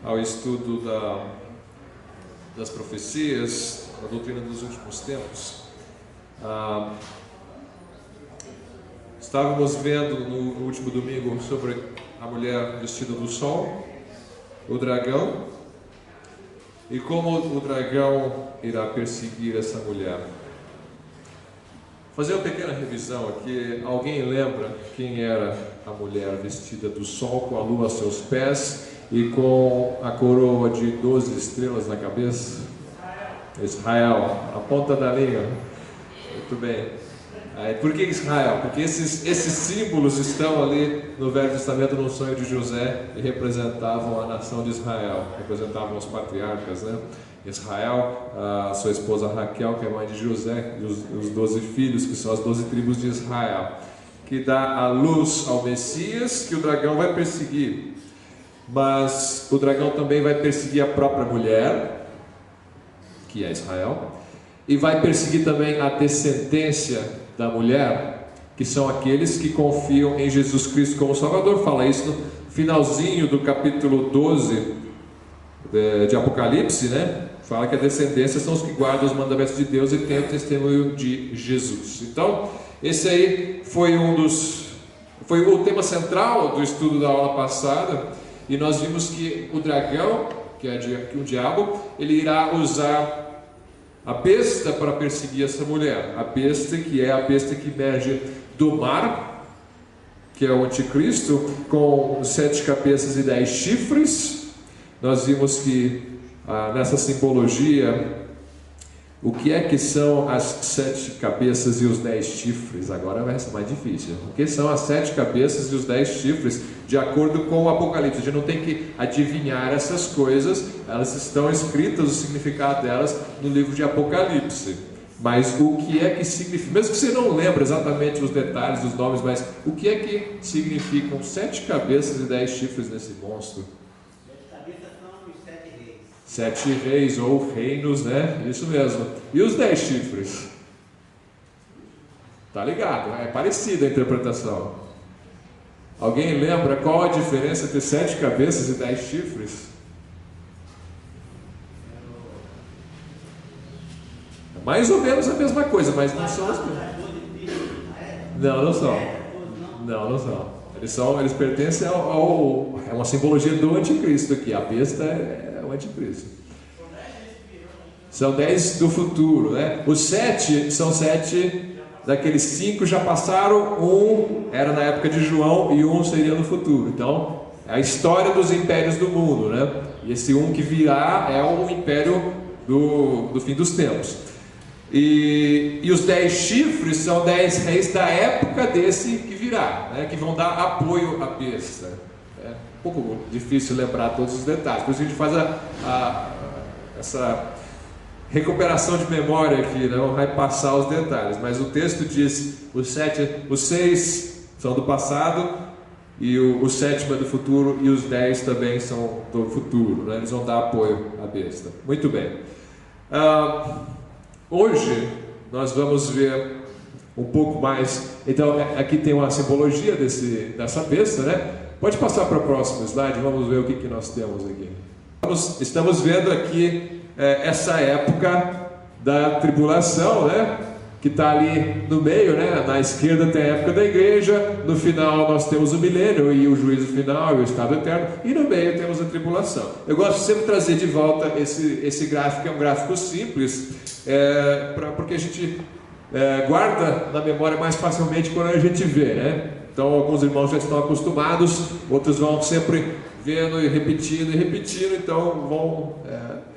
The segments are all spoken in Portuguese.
ao estudo das profecias, da doutrina dos últimos tempos. Estávamos vendo no último domingo sobre a mulher vestida do sol, o dragão, e como o dragão irá perseguir essa mulher. Vou fazer uma pequena revisão aqui. Alguém lembra quem era a mulher vestida do sol, com a lua aos seus pés e com a coroa de 12 estrelas na cabeça? Israel, a ponta da língua. Muito bem. Por que Israel? Porque esses símbolos estão ali no Velho Testamento, no sonho de José, e representavam a nação de Israel, representavam os patriarcas, né? Israel, a sua esposa Raquel, que é mãe de José, e os 12 filhos, que são as 12 tribos de Israel, que dá a luz ao Messias, que o dragão vai perseguir. Mas o dragão também vai perseguir a própria mulher, que é Israel, e vai perseguir também a descendência da mulher, que são aqueles que confiam em Jesus Cristo como Salvador. Fala isso no finalzinho do capítulo 12 de Apocalipse, né? Fala que a descendência são os que guardam os mandamentos de Deus e têm o testemunho de Jesus. Então, esse aí foi o tema central do estudo da aula passada, e nós vimos que o dragão, que é o diabo, ele irá usar a besta para perseguir essa mulher. A besta, que é a besta que emerge do mar, que é o anticristo, com 7 cabeças e 10 chifres. Nós vimos que nessa simbologia, o que é que são as 7 cabeças e os 10 chifres? Agora vai ser mais difícil. O que são as 7 cabeças e os 10 chifres, de acordo com o Apocalipse? A gente não tem que adivinhar essas coisas, elas estão escritas, o significado delas, no livro de Apocalipse. Mas o que é que significa, mesmo que você não lembre exatamente os detalhes, os nomes, mas o que é que significam 7 cabeças e 10 chifres nesse monstro? 7 reis ou reinos, né? Isso mesmo. E os 10 chifres? Tá ligado, né? É parecida a interpretação. Alguém lembra qual a diferença entre 7 cabeças e 10 chifres? É mais ou menos a mesma coisa, mas não são as mesmas. Não são. Não são. Eles pertencem é uma simbologia do anticristo aqui. A besta é o anticristo. São 10 do futuro, né? Os 7 são 7 daqueles 5 já passaram, 1 era na época de João e 1 seria no futuro. Então, é a história dos impérios do mundo, né? E esse 1 que virá é o império do fim dos tempos. E os 10 chifres são 10 reis da época desse que virá, né? Que vão dar apoio à besta. É um pouco difícil lembrar todos os detalhes, por isso a gente faz essa recuperação de memória aqui, não vai passar os detalhes, mas o texto diz: os 6 são do passado, e o 7 é do futuro, e os 10 também são do futuro, né? Eles vão dar apoio à besta. Muito bem. Hoje nós vamos ver um pouco mais. Então aqui tem uma simbologia dessa besta, né? Pode passar para o próximo slide, vamos ver o que nós temos aqui. Estamos vendo aqui essa época da tribulação, né? Que está ali no meio, né? Na esquerda tem a época da igreja, no final nós temos o milênio e o juízo final e o estado eterno, e no meio temos a tribulação. Eu gosto de sempre trazer de volta esse gráfico, que é um gráfico simples, porque a gente guarda na memória mais facilmente quando a gente vê, né? Então alguns irmãos já estão acostumados, outros vão sempre vendo e repetindo, então vão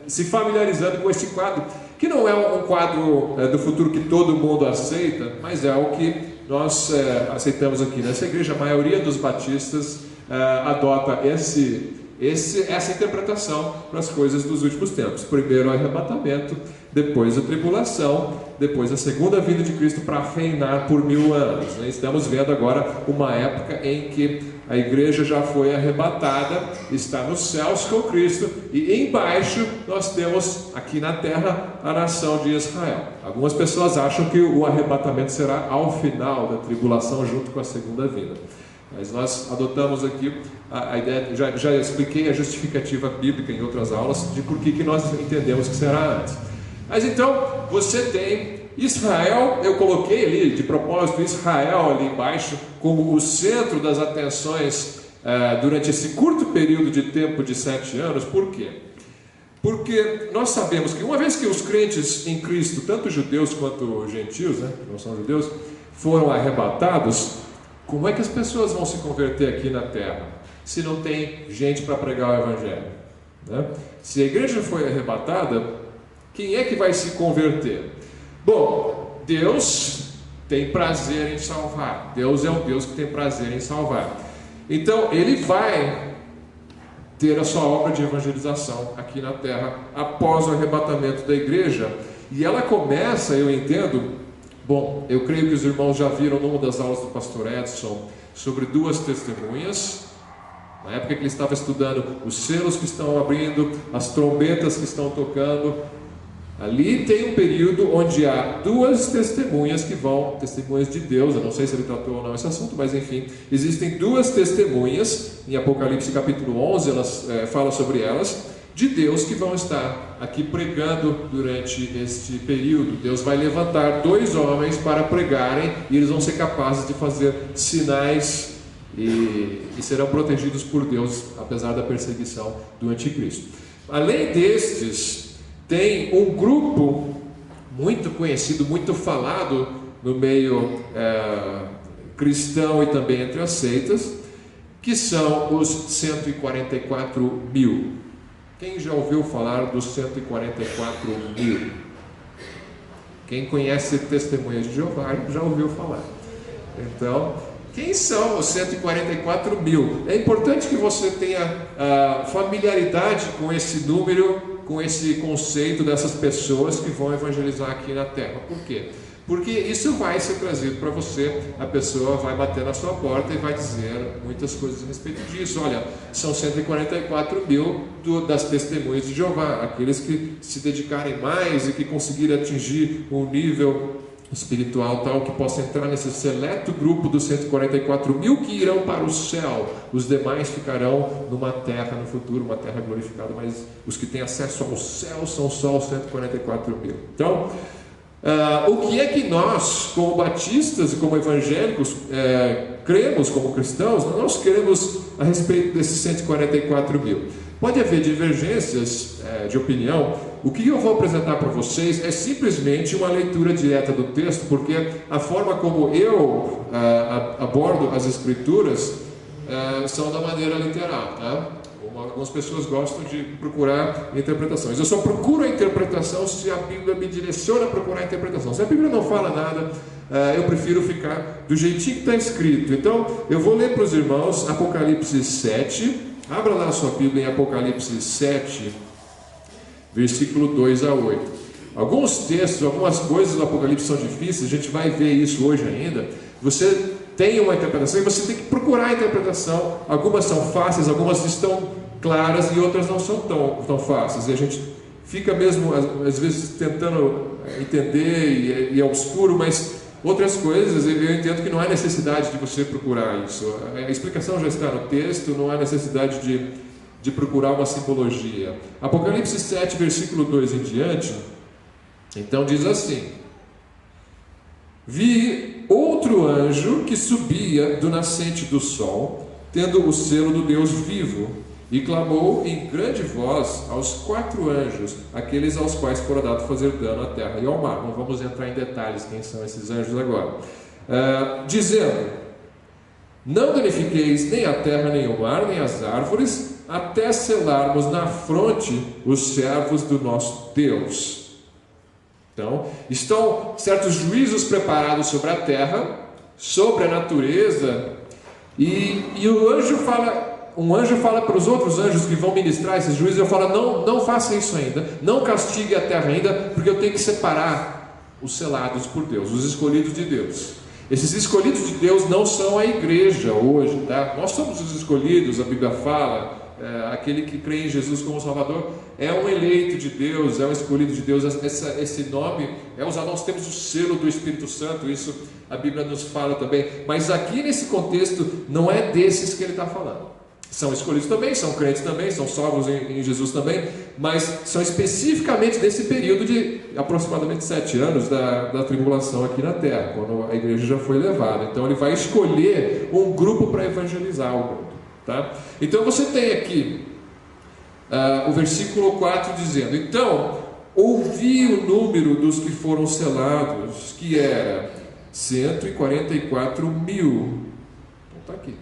se familiarizando com esse quadro, que não é um quadro do futuro que todo mundo aceita, mas é o que nós aceitamos aqui nessa igreja. A maioria dos batistas adota essa interpretação para as coisas dos últimos tempos. Primeiro o arrebatamento, depois a tribulação, depois a segunda vinda de Cristo para reinar por 1000 anos. Estamos vendo agora uma época em que a igreja já foi arrebatada, está nos céus com Cristo, e embaixo nós temos aqui na terra a nação de Israel. Algumas pessoas acham que o arrebatamento será ao final da tribulação, junto com a segunda vinda. Mas nós adotamos aqui a ideia, já expliquei a justificativa bíblica em outras aulas de por que nós entendemos que será antes. Mas então, você tem Israel, eu coloquei ali de propósito Israel ali embaixo como o centro das atenções durante esse curto período de tempo de 7 anos. Por quê? Porque nós sabemos que uma vez que os crentes em Cristo, tanto judeus quanto gentios, que não são judeus, foram arrebatados, como é que as pessoas vão se converter aqui na terra, se não tem gente para pregar o Evangelho? Se a igreja foi arrebatada, quem é que vai se converter? Bom, Deus tem prazer em salvar. Deus é um Deus que tem prazer em salvar. Então, Ele vai ter a sua obra de evangelização aqui na terra após o arrebatamento da igreja. E ela começa, eu entendo... Bom, eu creio que os irmãos já viram numa das aulas do pastor Edson sobre 2 testemunhas. Na época que ele estava estudando os selos que estão abrindo, as trombetas que estão tocando, ali tem um período onde há 2 testemunhas que vão, testemunhas de Deus. Eu não sei se ele tratou ou não esse assunto, mas enfim, existem 2 testemunhas, em Apocalipse capítulo 11, elas falam sobre elas, de Deus que vão estar aqui pregando durante este período. Deus vai levantar 2 homens para pregarem, e eles vão ser capazes de fazer sinais e serão protegidos por Deus, apesar da perseguição do anticristo. Além destes, tem um grupo muito conhecido, muito falado no meio cristão e também entre as seitas, que são os 144 mil. Quem já ouviu falar dos 144 mil? Quem conhece Testemunhas de Jeová já ouviu falar. Então, quem são os 144 mil? É importante que você tenha familiaridade com esse número, com esse conceito dessas pessoas que vão evangelizar aqui na terra. Por quê? Porque isso vai ser trazido para você, a pessoa vai bater na sua porta e vai dizer muitas coisas a respeito disso. Olha, são 144 mil das testemunhas de Jeová, aqueles que se dedicarem mais e que conseguirem atingir um nível espiritual tal que possa entrar nesse seleto grupo dos 144 mil que irão para o céu. Os demais ficarão numa terra no futuro, uma terra glorificada, mas os que têm acesso ao céu são só os 144 mil. Então, o que é que nós, como batistas e como evangélicos, cremos como cristãos? Nós queremos a respeito desses 144 mil. Pode haver divergências de opinião. O que eu vou apresentar para vocês é simplesmente uma leitura direta do texto, porque a forma como eu abordo as escrituras são da maneira literal, tá? Algumas pessoas gostam de procurar interpretações. Eu só procuro a interpretação se a Bíblia me direciona a procurar a interpretação. Se a Bíblia não fala nada, eu prefiro ficar do jeitinho que está escrito. Então, eu vou ler para os irmãos Apocalipse 7. Abra lá a sua Bíblia em Apocalipse 7, versículo 2 a 8. Alguns textos, algumas coisas do Apocalipse são difíceis, a gente vai ver isso hoje ainda. Você tem uma interpretação e você tem que procurar a interpretação. Algumas são fáceis, algumas estão claras e outras não são tão fáceis. E a gente fica mesmo, às vezes, tentando entender e é obscuro, mas outras coisas eu entendo que não há necessidade de você procurar isso. A explicação já está no texto, não há necessidade de procurar uma simbologia. Apocalipse 7, versículo 2 em diante, então diz assim: vi outro anjo que subia do nascente do sol, tendo o selo do Deus vivo, e clamou em grande voz aos 4 anjos, aqueles aos quais fora dado fazer dano à terra e ao mar. Não vamos entrar em detalhes quem são esses anjos agora. Dizendo: não danifiqueis nem a terra, nem o mar, nem as árvores, até selarmos na fronte os servos do nosso Deus. Então, estão certos juízos preparados sobre a terra, sobre a natureza, e o anjo fala, um anjo fala para os outros anjos que vão ministrar esses juízos, ele fala: não faça isso ainda, não castigue a terra ainda, porque eu tenho que separar os selados por Deus, os escolhidos de Deus. Esses escolhidos de Deus não são a igreja hoje, tá? Nós somos os escolhidos, a Bíblia fala, aquele que crê em Jesus como Salvador, é um eleito de Deus, é um escolhido de Deus. Esse nome é usado, nós temos o selo do Espírito Santo, isso a Bíblia nos fala também. Mas aqui nesse contexto, não é desses que ele está falando. São escolhidos também, são crentes também, são salvos em Jesus também, mas são especificamente desse período de aproximadamente 7 anos da tribulação aqui na terra, quando a igreja já foi levada. Então ele vai escolher um grupo para evangelizar o mundo, tá? Então você tem aqui o versículo 4 dizendo: então ouvi o número dos que foram selados, que era 144 mil. Então está aqui.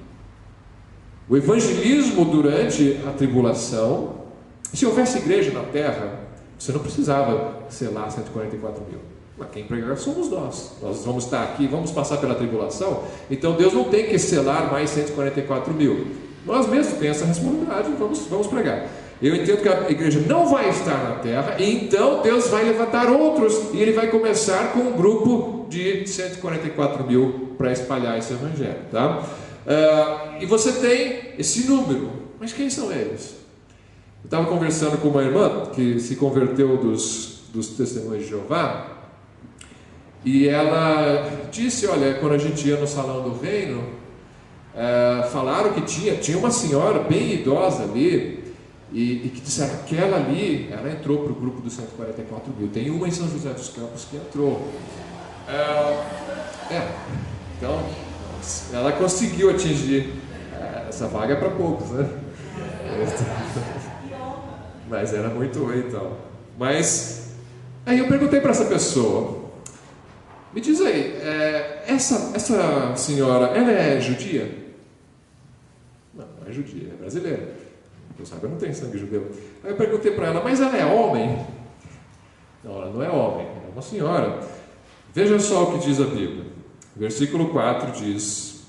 O evangelismo durante a tribulação, se houvesse igreja na terra, você não precisava selar 144 mil. Mas quem pregar somos nós. Nós vamos estar aqui, vamos passar pela tribulação, então Deus não tem que selar mais 144 mil. Nós mesmos temos essa responsabilidade, vamos pregar. Eu entendo que a igreja não vai estar na terra, e então Deus vai levantar outros, e Ele vai começar com um grupo de 144 mil para espalhar esse evangelho, tá? E você tem esse número, mas quem são eles? Eu estava conversando com uma irmã que se converteu dos Testemunhos de Jeová, e ela disse: olha, quando a gente ia no Salão do Reino, falaram que tinha uma senhora bem idosa ali, e que disseram que aquela ali, ela entrou para o grupo dos 144 mil. Tem uma em São José dos Campos que entrou. Então ela conseguiu atingir essa vaga para poucos, né? Mas era muito ruim, então. Mas aí eu perguntei para essa pessoa: me diz aí, essa senhora, ela é judia? Não é judia, é brasileira. Eu saiba, não tem sangue judeu. Aí eu perguntei para ela: mas ela é homem? Não, ela não é homem, é uma senhora. Veja só o que diz a Bíblia. Versículo 4 diz,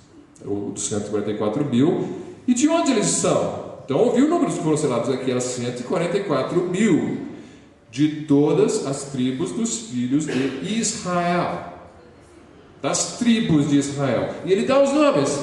dos 144 mil, e de onde eles são? Então ouviu o número que foram selados aqui, era 144 mil, de todas as tribos dos filhos de Israel. Das tribos de Israel. E ele dá os nomes.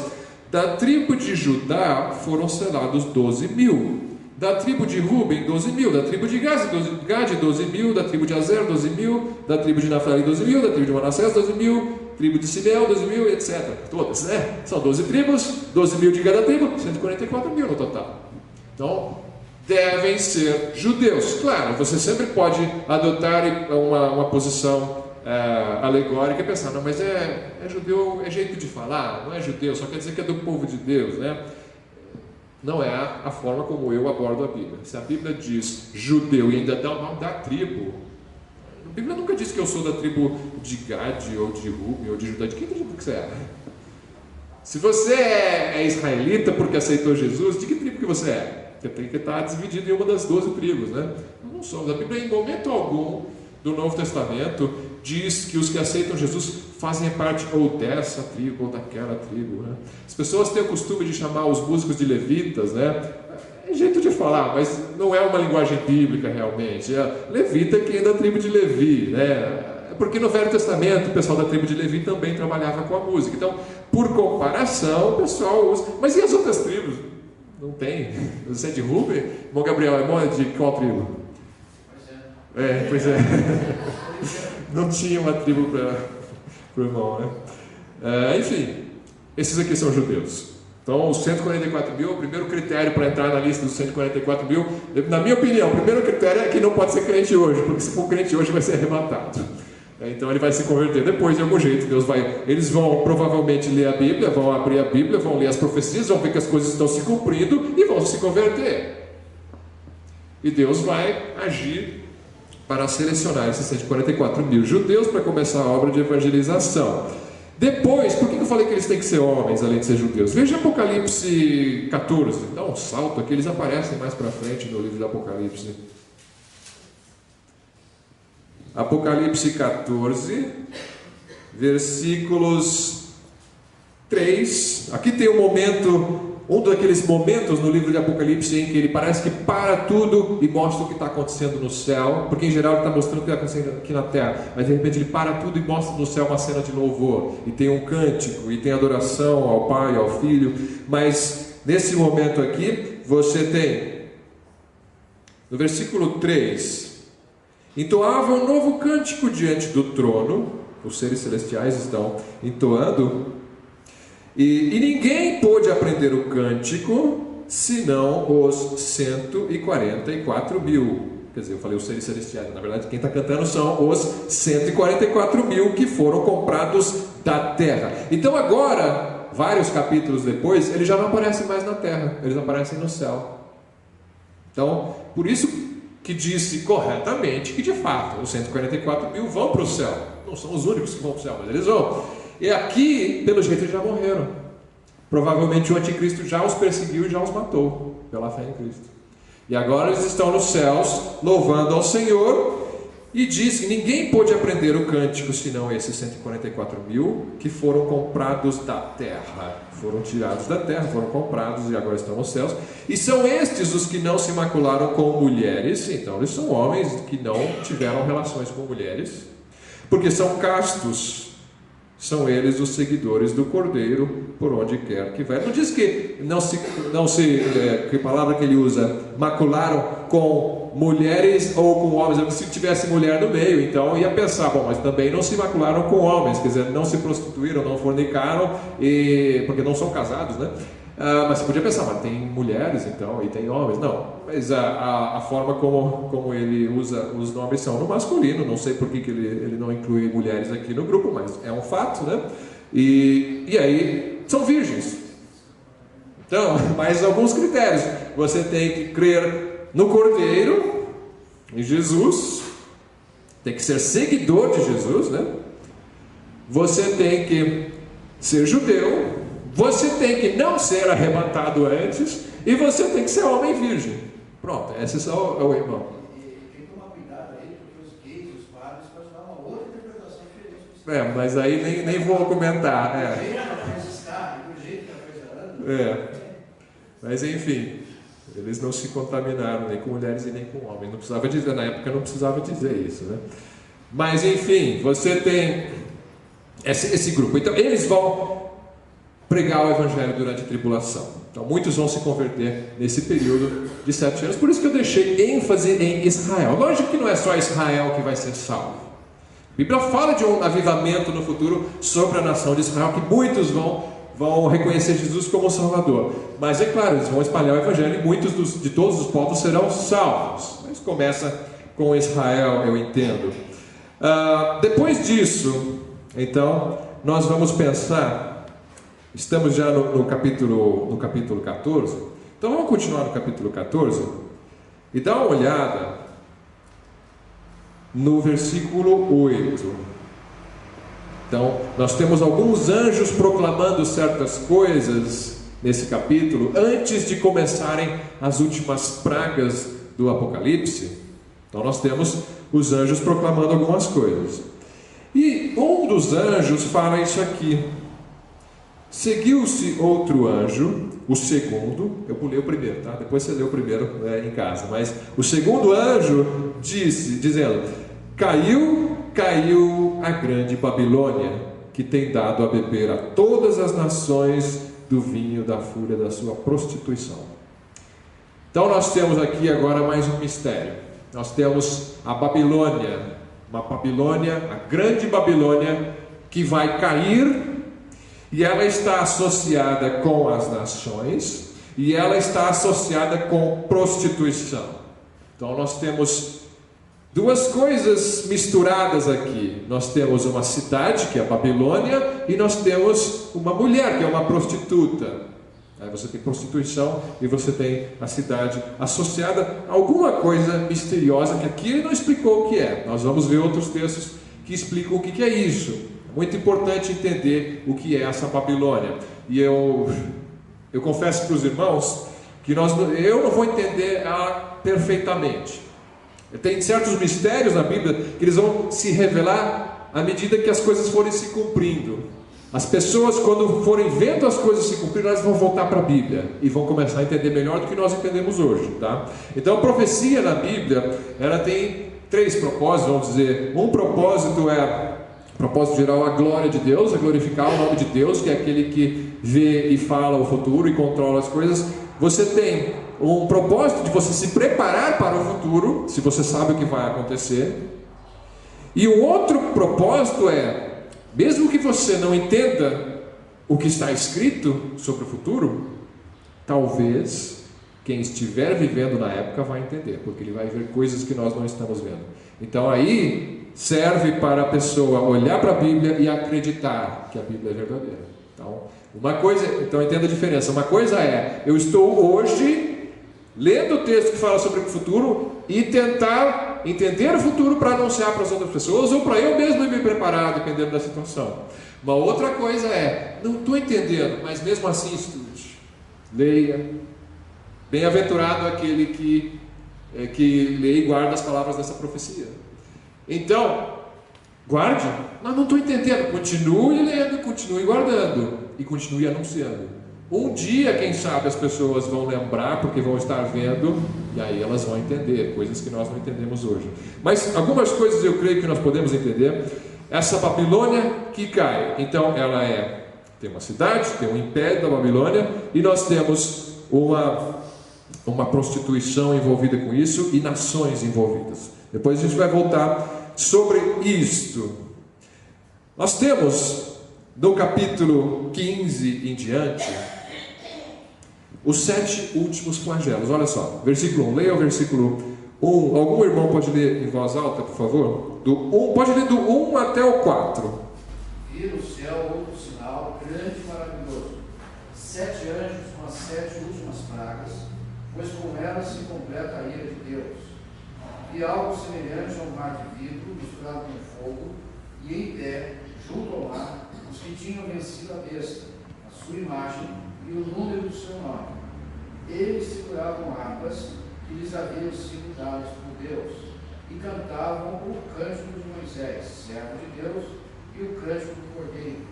Da tribo de Judá foram selados 12 mil. Da tribo de Ruben, 12 mil. Da tribo de Gade, 12 mil. Da tribo de Azer, 12 mil. Da tribo de Naftali, 12 mil. Da tribo de Manassés, 12 mil. Tribo de Simeão, 12 mil, etc. Todas, né? São 12 tribos, 12 mil de cada tribo, 144 mil no total. Então, devem ser judeus. Claro, você sempre pode adotar uma posição alegórica e pensar: não, mas é judeu, é jeito de falar, não é judeu, só quer dizer que é do povo de Deus, né? Não é a forma como eu abordo a Bíblia. Se a Bíblia diz judeu e ainda dá o nome da tribo, a Bíblia nunca diz que eu sou da tribo de Gade, ou de Ruben, ou de Judá. De que tribo que você é? Se você é israelita porque aceitou Jesus, de que tribo que você é? Você tem que estar dividido em uma das 12 tribos, né? Não somos. A Bíblia, em momento algum do Novo Testamento, diz que os que aceitam Jesus fazem parte ou dessa tribo ou daquela tribo, né? As pessoas têm o costume de chamar os músicos de levitas, né? É jeito de falar, mas não é uma linguagem bíblica realmente. Levita que é da tribo de Levi, né? Porque no Velho Testamento o pessoal da tribo de Levi também trabalhava com a música. Então, por comparação, o pessoal usa. Mas e as outras tribos? Não tem. Você é de Ruben? Irmão Gabriel, é de qual tribo? Pois é. Não tinha uma tribo para o irmão, né? Enfim, esses aqui são judeus. Então, os 144 mil é o primeiro critério para entrar na lista dos 144 mil. Na minha opinião, o primeiro critério é que não pode ser crente hoje, porque se for crente hoje vai ser arrebatado. Então ele vai se converter depois de algum jeito. Eles vão provavelmente ler a Bíblia, vão abrir a Bíblia, vão ler as profecias, vão ver que as coisas estão se cumprindo e vão se converter. E Deus vai agir para selecionar esses 144 mil judeus para começar a obra de evangelização. Depois, por que eu falei que eles têm que ser homens, além de ser judeus? Veja Apocalipse 14, dá um salto aqui, eles aparecem mais para frente no livro de Apocalipse. Apocalipse 14, versículos 3. Aqui tem um daqueles momentos no livro de Apocalipse em que ele parece que para tudo e mostra o que está acontecendo no céu, porque em geral ele está mostrando o que está acontecendo aqui na terra, mas de repente ele para tudo e mostra no céu uma cena de louvor, e tem um cântico, e tem adoração ao Pai, ao Filho, mas nesse momento aqui, você tem, no versículo 3, entoava um novo cântico diante do trono, os seres celestiais estão entoando, e ninguém pôde aprender o cântico, senão os 144 mil. Quer dizer, eu falei os seres celestiais, na verdade quem está cantando são os 144 mil que foram comprados da terra. Então agora, vários capítulos depois, eles já não aparecem mais na terra, eles aparecem no céu. Então, por isso que disse corretamente que de fato os 144 mil vão para o céu. Não são os únicos que vão para o céu, mas eles vão. E aqui, pelo jeito, eles já morreram. Provavelmente o anticristo já os perseguiu e já os matou pela fé em Cristo. E agora eles estão nos céus, louvando ao Senhor, e diz que ninguém pôde aprender o cântico, senão esses 144 mil que foram comprados da terra. Foram tirados da terra, foram comprados e agora estão nos céus. E são estes os que não se macularam com mulheres, então eles são homens que não tiveram relações com mulheres, porque são castos. São eles os seguidores do Cordeiro, por onde quer que vai. Não diz que que palavra que ele usa, macularam com mulheres ou com homens. Se tivesse mulher no meio, então ia pensar, bom, mas também não se macularam com homens, quer dizer, não se prostituíram, não fornicaram, porque não são casados, né? Mas você podia pensar, mas tem mulheres então, e tem homens. Não, mas a forma como ele usa os nomes são no masculino. Não sei por que ele não inclui mulheres aqui no grupo, mas é um fato, né? E aí, são virgens. Então, mais alguns critérios. Você tem que crer no Cordeiro, em Jesus, tem que ser seguidor de Jesus, né? Você tem que ser judeu, você tem que não ser arrebatado antes, e você tem que ser homem virgem. Pronto, esse é só o irmão. Tem que tomar cuidado aí, porque os gays, os padres, podem dar uma outra interpretação diferente. Mas aí nem vou comentar. Do jeito que a coisa anda. Mas enfim, eles não se contaminaram nem com mulheres e nem com homens. Não precisava dizer, na época não precisava dizer isso, né? Mas enfim, você tem esse grupo. Então eles vão pregar o Evangelho durante a tribulação. Então muitos vão se converter nesse período de 7 anos. Por isso que eu deixei ênfase em Israel. Lógico que não é só Israel que vai ser salvo. A Bíblia fala de um avivamento no futuro sobre a nação de Israel, que muitos vão reconhecer Jesus como Salvador. Mas é claro, eles vão espalhar o Evangelho e muitos de todos os povos serão salvos. Mas começa com Israel, eu entendo. Depois disso, então, nós vamos pensar. Estamos já no capítulo 14. Então vamos continuar no capítulo 14 e dar uma olhada no versículo 8. Então, nós temos alguns anjos proclamando certas coisas nesse capítulo, antes de começarem as últimas pragas do Apocalipse. Então nós temos os anjos proclamando algumas coisas. E um dos anjos fala isso aqui: seguiu-se outro anjo, o segundo, eu pulei o primeiro, tá? Depois você lê o primeiro em casa, mas o segundo anjo dizendo: caiu a grande Babilônia, que tem dado a beber a todas as nações do vinho da fúria da sua prostituição. Então nós temos aqui agora mais um mistério. Nós temos a Babilônia, uma Babilônia, a grande Babilônia, que vai cair. E ela está associada com as nações, e ela está associada com prostituição. Então nós temos duas coisas misturadas aqui. Nós temos uma cidade, que é a Babilônia, e nós temos uma mulher, que é uma prostituta. Aí você tem prostituição e você tem a cidade associada a alguma coisa misteriosa, que aqui ele não explicou o que é. Nós vamos ver outros textos que explicam o que é isso. Muito importante entender o que é essa Babilônia. E eu confesso para os irmãos que eu não vou entender ela perfeitamente. Tem certos mistérios na Bíblia que eles vão se revelar à medida que as coisas forem se cumprindo. As pessoas, quando forem vendo as coisas se cumprir, elas vão voltar para a Bíblia e vão começar a entender melhor do que nós entendemos hoje, tá? Então a profecia na Bíblia, ela tem 3 propósitos, vamos dizer. Um propósito é Propósito geral, a glória de Deus, a glorificar o nome de Deus, que é aquele que vê e fala o futuro e controla as coisas. Você tem um propósito de você se preparar para o futuro, se você sabe o que vai acontecer. E o outro propósito é, mesmo que você não entenda o que está escrito sobre o futuro, talvez quem estiver vivendo na época vai entender, porque ele vai ver coisas que nós não estamos vendo. Então aí serve para a pessoa olhar para a Bíblia e acreditar que a Bíblia é verdadeira. Então entenda a diferença. Uma coisa é, eu estou hoje lendo o texto que fala sobre o futuro e tentar entender o futuro para anunciar para as outras pessoas, ou para eu mesmo me preparar, dependendo da situação. Uma outra coisa é, não estou entendendo, mas mesmo assim estude, leia. Bem-aventurado aquele que lê e guarda as palavras dessa profecia. Então, guarde. Não estou entendendo. Continue lendo, continue guardando e continue anunciando. Um dia, quem sabe, as pessoas vão lembrar, porque vão estar vendo, e aí elas vão entender coisas que nós não entendemos hoje. Mas algumas coisas eu creio que nós podemos entender. Essa Babilônia que cai, então ela tem uma cidade, tem um império da Babilônia, e nós temos uma prostituição envolvida com isso e nações envolvidas. Depois a gente vai voltar sobre isto. Nós temos no capítulo 15 em diante os 7 últimos flagelos. Olha só, versículo 1, leia o versículo 1. Algum irmão pode ler em voz alta, por favor? Pode ler do 1 até o 4. Vi no céu outro sinal grande e maravilhoso: 7 anjos com as 7 últimas pragas, pois com elas se completa a ira de Deus. Vi algo semelhante a um mar de vidro misturado com fogo, e em pé, junto ao mar, os que tinham vencido a besta, a sua imagem e o número do seu nome. Eles seguravam harpas que lhes haviam sido dadas por Deus, e cantavam o cântico de Moisés, servo de Deus, e o cântico do Cordeiro.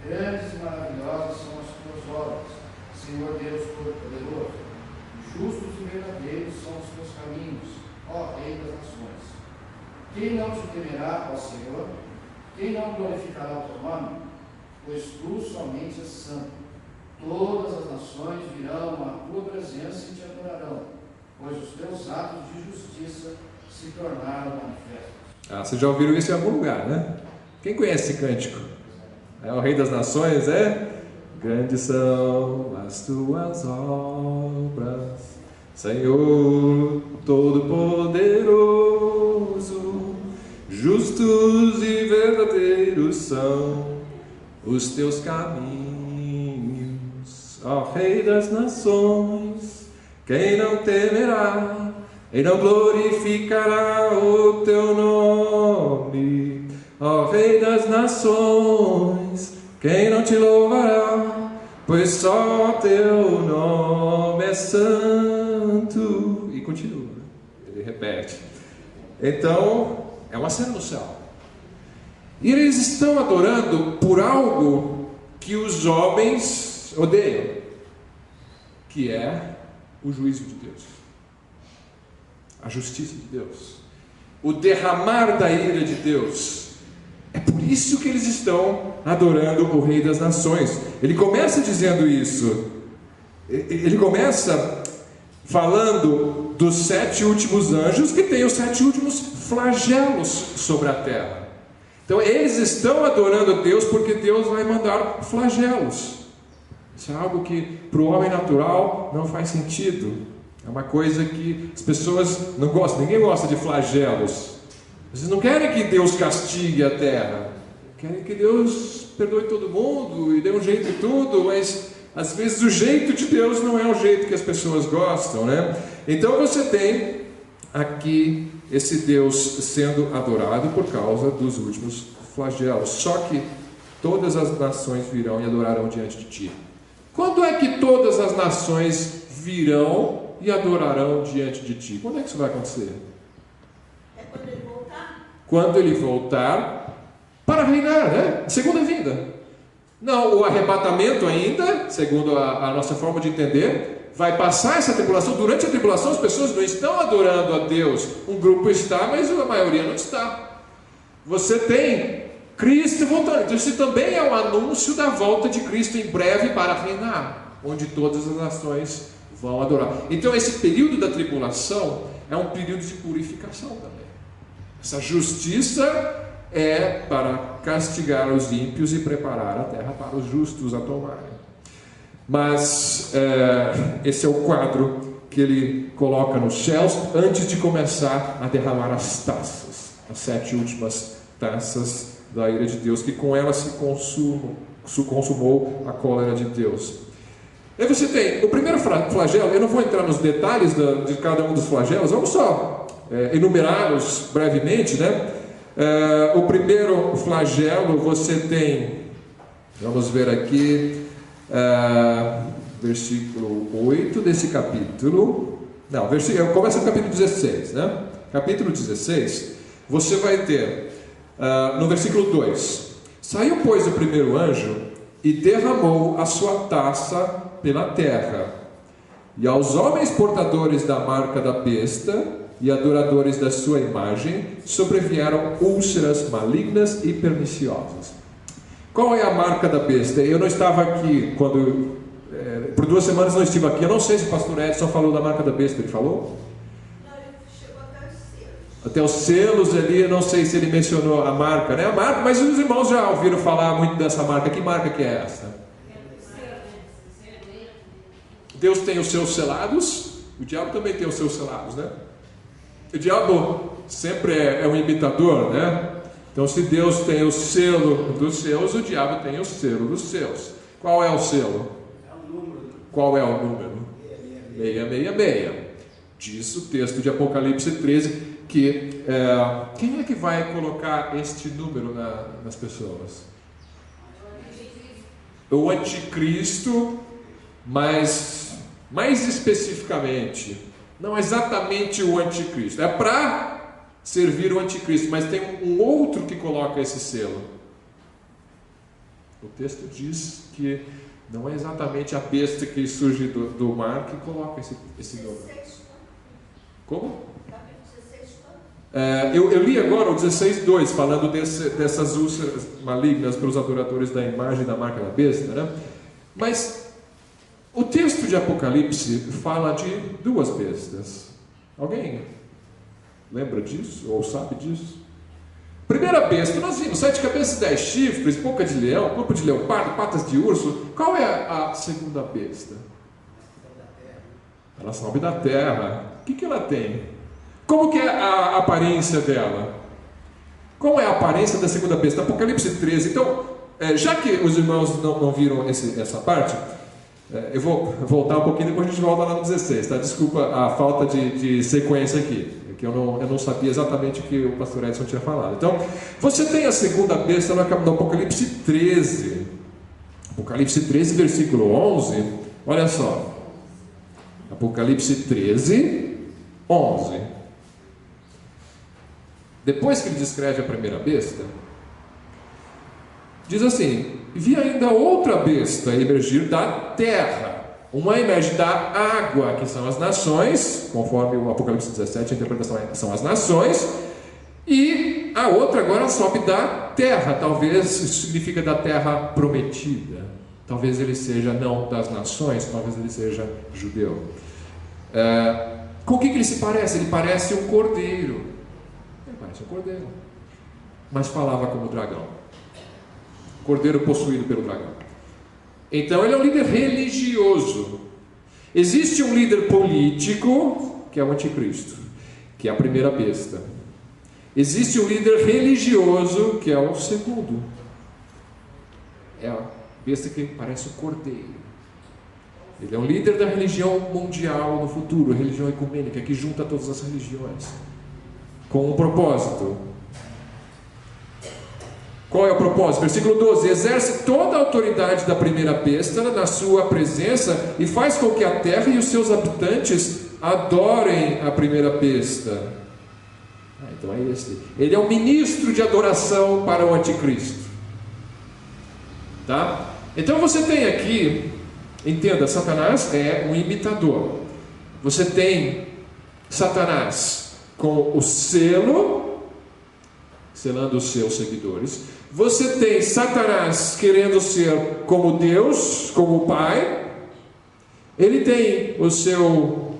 Grandes e maravilhosas são as tuas obras, Senhor Deus Todo-Poderoso. Justos e verdadeiros são os teus caminhos, ó Rei das nações. Quem não te temerá, ó Senhor? Quem não glorificará o teu nome? Pois tu somente és santo. Todas as nações virão à tua presença e te adorarão, pois os teus atos de justiça se tornaram manifestos. Vocês já ouviram isso em algum lugar, né? Quem conhece esse cântico? É o Rei das Nações, é? Grandes são as tuas obras, Senhor Todo-Poderoso. Justos e verdadeiros são os teus caminhos, ó Rei das Nações. Quem não temerá e não glorificará o teu nome, ó Rei das Nações. Quem não te louvará, pois só teu nome é santo. E continua, ele repete. Então, é uma cena no céu. E eles estão adorando por algo que os homens odeiam, que é o juízo de Deus, a justiça de Deus, o derramar da ira de Deus. É por isso que eles estão adorando o Rei das Nações. Ele começa dizendo isso. Ele começa falando dos 7 últimos anjos, que tem os 7 últimos flagelos sobre a terra. Então eles estão adorando a Deus porque Deus vai mandar flagelos. Isso é algo que para o homem natural não faz sentido. É uma coisa que as pessoas não gostam. Ninguém gosta de flagelos. Vocês não querem que Deus castigue a terra. Querem que Deus perdoe todo mundo e dê um jeito em tudo, mas às vezes o jeito de Deus não é o jeito que as pessoas gostam, né? Então você tem aqui esse Deus sendo adorado por causa dos últimos flagelos. Só que todas as nações virão e adorarão diante de ti. Quando é que todas as nações virão e adorarão diante de ti? Quando é que isso vai acontecer? É quando ele voltar? Quando ele voltar para reinar, né? Segunda vinda. Não, o arrebatamento ainda, segundo a nossa forma de entender, vai passar essa tribulação. Durante a tribulação as pessoas não estão adorando a Deus. Um grupo está, mas a maioria não está. Você tem Cristo voltando. Então isso também é um anúncio da volta de Cristo em breve para reinar, onde todas as nações vão adorar. Então esse período da tribulação é um período de purificação também. Essa justiça é para castigar os ímpios e preparar a terra para os justos a tomarem. Mas esse é o quadro que ele coloca nos céus antes de começar a derramar as taças, as 7 últimas taças da ira de Deus, que com ela se consumou a cólera de Deus. Aí você tem o primeiro flagelo. Eu não vou entrar nos detalhes de cada um dos flagelos, vamos só enumerá-los brevemente, né? O primeiro flagelo você tem, vamos ver aqui, versículo 8 desse capítulo. Não, começa no capítulo 16, né? Capítulo 16, você vai ter no versículo 2: saiu, pois, o primeiro anjo e derramou a sua taça pela terra, e aos homens portadores da marca da besta e adoradores da sua imagem sobrevieram úlceras malignas e perniciosas. Qual é a marca da besta? Eu não estava aqui quando por 2 semanas não estive aqui. Eu não sei se o pastor Edson falou da marca da besta. Ele falou? Não, ele chegou até os selos. Até os selos ali, eu não sei se ele mencionou a marca, né? A marca, mas os irmãos já ouviram falar muito dessa marca. Que marca que é essa? Deus tem os seus selados, o diabo também tem os seus selados, né? O diabo sempre é um imitador, né? Então, se Deus tem o selo dos seus, o diabo tem o selo dos seus. Qual é o selo? Qual é o número? 666. Diz o texto de Apocalipse 13 que quem é que vai colocar este número nas pessoas? O anticristo, mas mais especificamente, não exatamente o anticristo. É para servir o anticristo, mas tem um outro que coloca esse selo. O texto diz que não é exatamente a besta que surge do mar que coloca esse nome. Como? Eu li agora o 16:2, falando dessas úlceras malignas para os adoradores da imagem da marca da besta, né? Mas o texto de Apocalipse fala de 2 bestas. Alguém lembra disso? Ou sabe disso? Primeira besta, nós vimos 7 cabeças, 10 chifres, boca de leão, corpo de leopardo, patas de urso. Qual é a segunda besta? Ela sobe da terra. O que ela tem? Como que é a aparência dela? Qual é a aparência da segunda besta? Apocalipse 13. Então, já que os irmãos não viram essa parte, eu vou voltar um pouquinho, depois a gente volta lá no 16, tá? Desculpa a falta de sequência aqui, que eu não sabia exatamente o que o pastor Edson tinha falado. Então, você tem a segunda besta no Apocalipse 13. Apocalipse 13, versículo 11. Olha só. Apocalipse 13, 11. Depois que ele descreve a primeira besta, diz assim: vi ainda outra besta emergir da terra. Uma emerge da água, que são as nações, conforme o Apocalipse 17, a interpretação são as nações, e a outra agora sobe da terra. Talvez isso significa da terra prometida. Talvez ele seja não das nações, talvez ele seja judeu. Com o que ele se parece? Ele parece um cordeiro. Ele parece um cordeiro, mas falava como dragão. Cordeiro possuído pelo dragão. Então ele é um líder religioso. Existe um líder político, que é o anticristo, que é a primeira besta. Existe um líder religioso, que é o segundo. É a besta que parece um cordeiro. Ele é um líder da religião mundial no futuro, a religião ecumênica, que junta todas as religiões com um propósito. Qual é o propósito? Versículo 12: exerce toda a autoridade da primeira besta na sua presença e faz com que a terra e os seus habitantes adorem a primeira besta. Então é esse. Ele é um ministro de adoração para o anticristo. Tá? Então você tem aqui, entenda, Satanás é um imitador. Você tem Satanás com o selo, selando os seus seguidores. você tem Satanás querendo ser como Deus, como o Pai. Ele tem o seu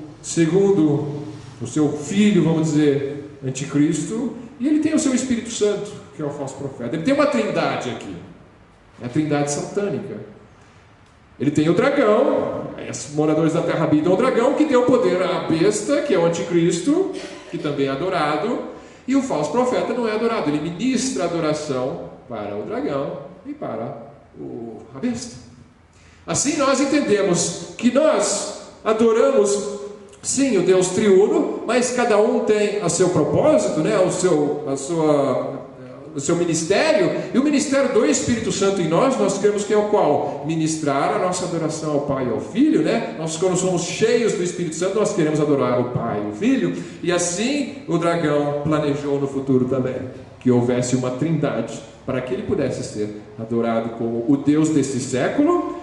filho, vamos dizer, anticristo. E ele tem o seu Espírito Santo, que é o falso profeta. Ele tem uma trindade aqui. É a trindade satânica. Ele tem o dragão, os moradores da terra habitam o dragão, que deu poder à besta, que é o anticristo, que também é adorado. E o falso profeta não é adorado, ele ministra adoração para o dragão e para a besta. Assim nós entendemos que nós adoramos, sim, o Deus triuno, mas cada um tem o seu propósito, né? o seu ministério, e o ministério do Espírito Santo em nós queremos que é o qual? Ministrar a nossa adoração ao Pai e ao Filho, né? Nós, quando somos cheios do Espírito Santo, nós queremos adorar o Pai e o Filho, e assim o dragão planejou no futuro também, que houvesse uma trindade, para que ele pudesse ser adorado como o Deus desse século,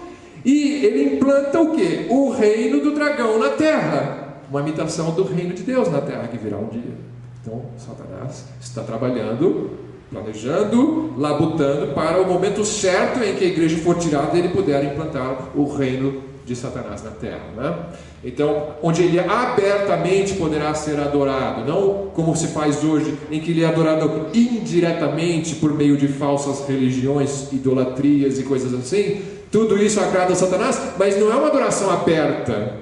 e ele implanta o quê? O reino do dragão na terra, uma imitação do reino de Deus na terra, que virá um dia. Então, Satanás está trabalhando, planejando, labutando para o momento certo em que a igreja for tirada e ele puder implantar o reino de Satanás na terra, né? Então, onde ele abertamente poderá ser adorado, não como se faz hoje, em que ele é adorado indiretamente por meio de falsas religiões, idolatrias e coisas assim. Tudo isso agrada a Satanás, mas não é uma adoração aberta.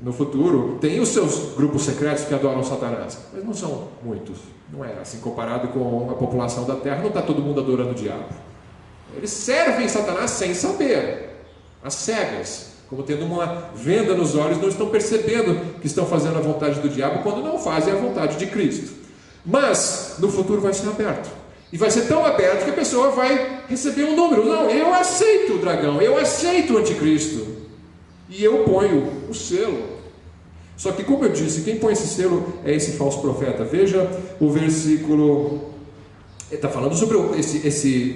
No futuro, tem os seus grupos secretos que adoram Satanás, mas não são muitos. Não é assim, comparado com a população da terra, não está todo mundo adorando o diabo. Eles servem Satanás sem saber, às cegas, como tendo uma venda nos olhos, não estão percebendo que estão fazendo a vontade do diabo quando não fazem a vontade de Cristo. Mas no futuro vai ser aberto, e vai ser tão aberto que a pessoa vai receber um número. Não, eu aceito o dragão, eu aceito o anticristo, e eu ponho o selo. Só que, como eu disse, quem põe esse selo é esse falso profeta. Veja o versículo. Ele está falando sobre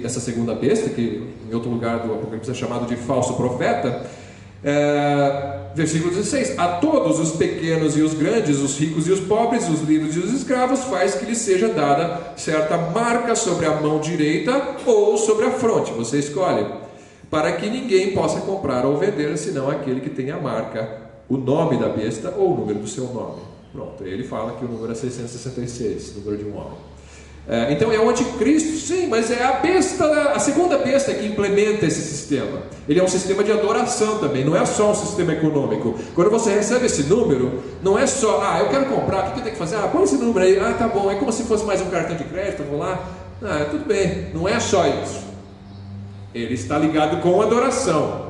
essa segunda besta, que em outro lugar do Apocalipse é chamado de falso profeta. Versículo 16: a todos os pequenos e os grandes, os ricos e os pobres, os livres e os escravos, faz que lhes seja dada certa marca sobre a mão direita ou sobre a fronte, você escolhe, para que ninguém possa comprar ou vender, senão aquele que tem a marca, o nome da besta ou o número do seu nome. Pronto, ele fala que o número é 666, número de um homem. Então é o anticristo, sim, mas é a besta, a segunda besta que implementa esse sistema. Ele é um sistema de adoração também, não é só um sistema econômico. Quando você recebe esse número, não é só, eu quero comprar, o que eu tenho que fazer? Põe esse número aí, tá bom, é como se fosse mais um cartão de crédito, vou lá, tudo bem, não é só isso. Ele está ligado com adoração.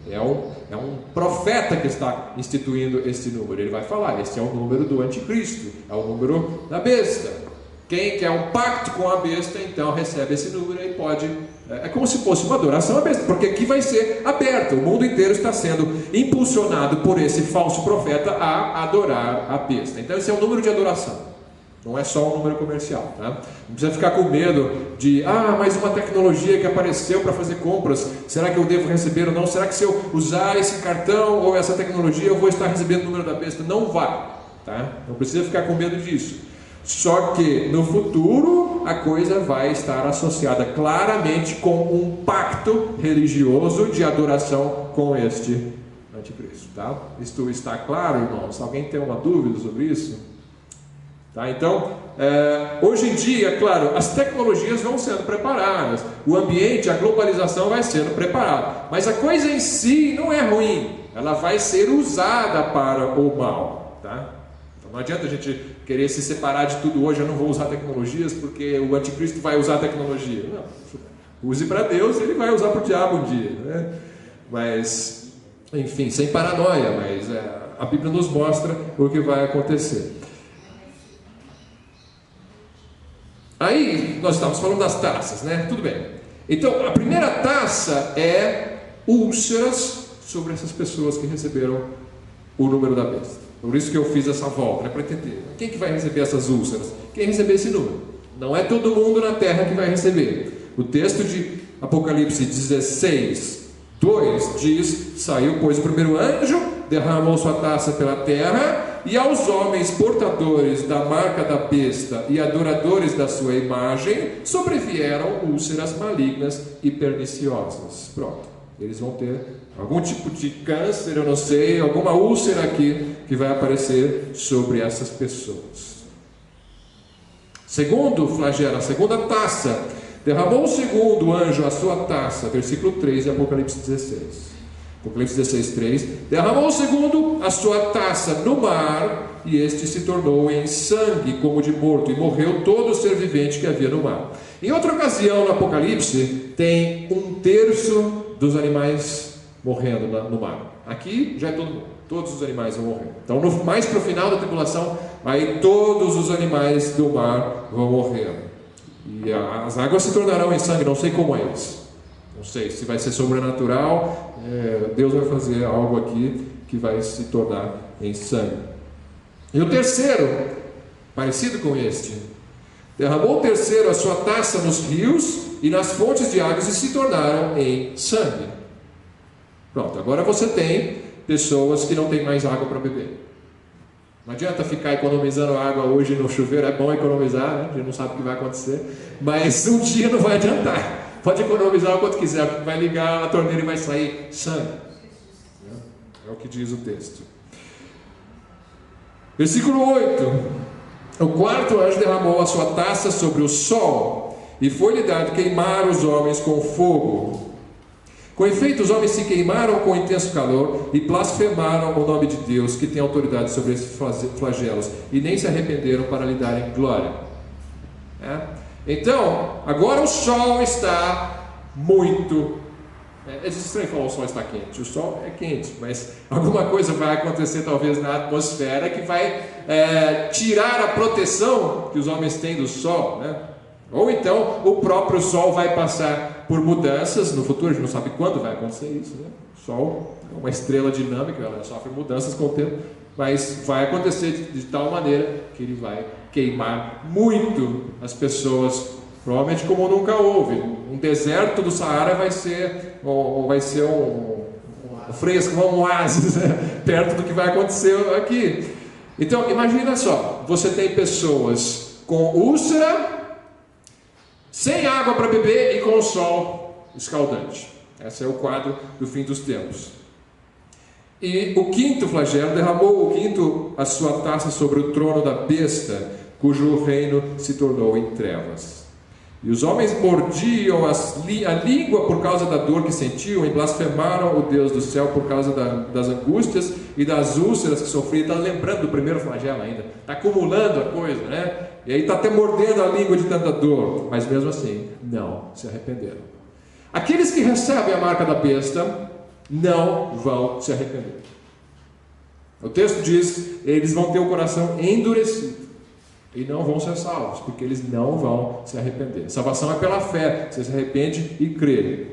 É um profeta que está instituindo esse número. Ele vai falar, esse é o número do anticristo, é o número da besta. Quem quer um pacto com a besta, então recebe esse número e pode... É como se fosse uma adoração à besta, porque aqui vai ser aberto. O mundo inteiro está sendo impulsionado por esse falso profeta a adorar a besta. Então esse é o número de adoração. Não é só um número comercial, tá? Não precisa ficar com medo de, mais uma tecnologia que apareceu para fazer compras, será que eu devo receber ou não? Será que se eu usar esse cartão ou essa tecnologia eu vou estar recebendo o número da besta? Não vai, tá? Não precisa ficar com medo disso. Só que no futuro a coisa vai estar associada claramente com um pacto religioso de adoração com este anticristo, tá? Isto está claro, irmãos? Alguém tem uma dúvida sobre isso? Tá? Então, hoje em dia, claro, as tecnologias vão sendo preparadas, o ambiente, a globalização vai sendo preparada, mas a coisa em si não é ruim, ela vai ser usada para o mal, tá? Então, não adianta a gente querer se separar de tudo hoje, eu não vou usar tecnologias porque o anticristo vai usar a tecnologia. Não, use para Deus, ele vai usar para o diabo um dia, né? Mas, enfim, sem paranoia, mas a Bíblia nos mostra o que vai acontecer. Aí, nós estávamos falando das taças, né? Tudo bem. Então, a primeira taça é úlceras sobre essas pessoas que receberam o número da besta. Por isso que eu fiz essa volta, né? Para entender. Quem que vai receber essas úlceras? Quem receber esse número. Não é todo mundo na terra que vai receber. O texto de Apocalipse 16, 2 diz: saiu, pois, o primeiro anjo, derramou sua taça pela terra, e aos homens portadores da marca da besta e adoradores da sua imagem sobrevieram úlceras malignas e perniciosas. Pronto, eles vão ter algum tipo de câncer, eu não sei, alguma úlcera aqui que vai aparecer sobre essas pessoas. Segundo flagelo, a segunda taça, derramou o segundo anjo a sua taça, versículo 3 de Apocalipse 16. Apocalipse 16, 3. Derramou o segundo a sua taça no mar, e este se tornou em sangue como de morto, e morreu todo ser vivente que havia no mar. Em outra ocasião no Apocalipse, tem 1/3 dos animais morrendo no mar. Aqui já é todo mundo, todos os animais vão morrer. Então, mais para o final da tribulação, aí todos os animais do mar vão morrer. E as águas se tornarão em sangue, não sei como é isso. Não sei se vai ser sobrenatural, Deus vai fazer algo aqui que vai se tornar em sangue. E o terceiro, parecido com este, derramou o terceiro a sua taça nos rios e nas fontes de águas e se tornaram em sangue. Pronto, agora você tem pessoas que não têm mais água para beber. Não adianta ficar economizando água hoje no chuveiro, é bom economizar, né? A gente não sabe o que vai acontecer, mas um dia não vai adiantar. Pode economizar o quanto quiser, porque vai ligar a torneira e vai sair sangue. É o que diz o texto. Versículo 8. O quarto anjo derramou a sua taça sobre o sol, e foi-lhe dado queimar os homens com fogo. Com efeito, os homens se queimaram com intenso calor e blasfemaram o nome de Deus, que tem autoridade sobre esses flagelos, e nem se arrependeram para lhe darem glória. Então, agora o sol está muito... É estranho falar o sol está quente. O sol é quente, mas alguma coisa vai acontecer talvez na atmosfera que vai tirar a proteção que os homens têm do sol, né? Ou então o próprio sol vai passar por mudanças no futuro, a gente não sabe quando vai acontecer isso, né? O sol é uma estrela dinâmica, ela sofre mudanças com o tempo, mas vai acontecer de tal maneira que ele vai queimar muito as pessoas, provavelmente como nunca houve. Um deserto do Saara vai ser um fresco, um oásis, né? Perto do que vai acontecer aqui. Então imagina só, você tem pessoas com úlcera, sem água para beber e com o sol escaldante. Esse é o quadro do fim dos tempos. E o quinto flagelo, derramou o quinto a sua taça sobre o trono da besta, cujo reino se tornou em trevas. E os homens mordiam a língua por causa da dor que sentiam, e blasfemaram o Deus do céu por causa das angústias e das úlceras que sofriam. Está lembrando do primeiro flagelo ainda, está acumulando a coisa, né? E aí está até mordendo a língua de tanta dor, mas mesmo assim não se arrependeram. Aqueles que recebem a marca da besta não vão se arrepender. O texto diz: eles vão ter o coração endurecido e não vão ser salvos, porque eles não vão se arrepender. Salvação é pela fé, você se arrepende e crê.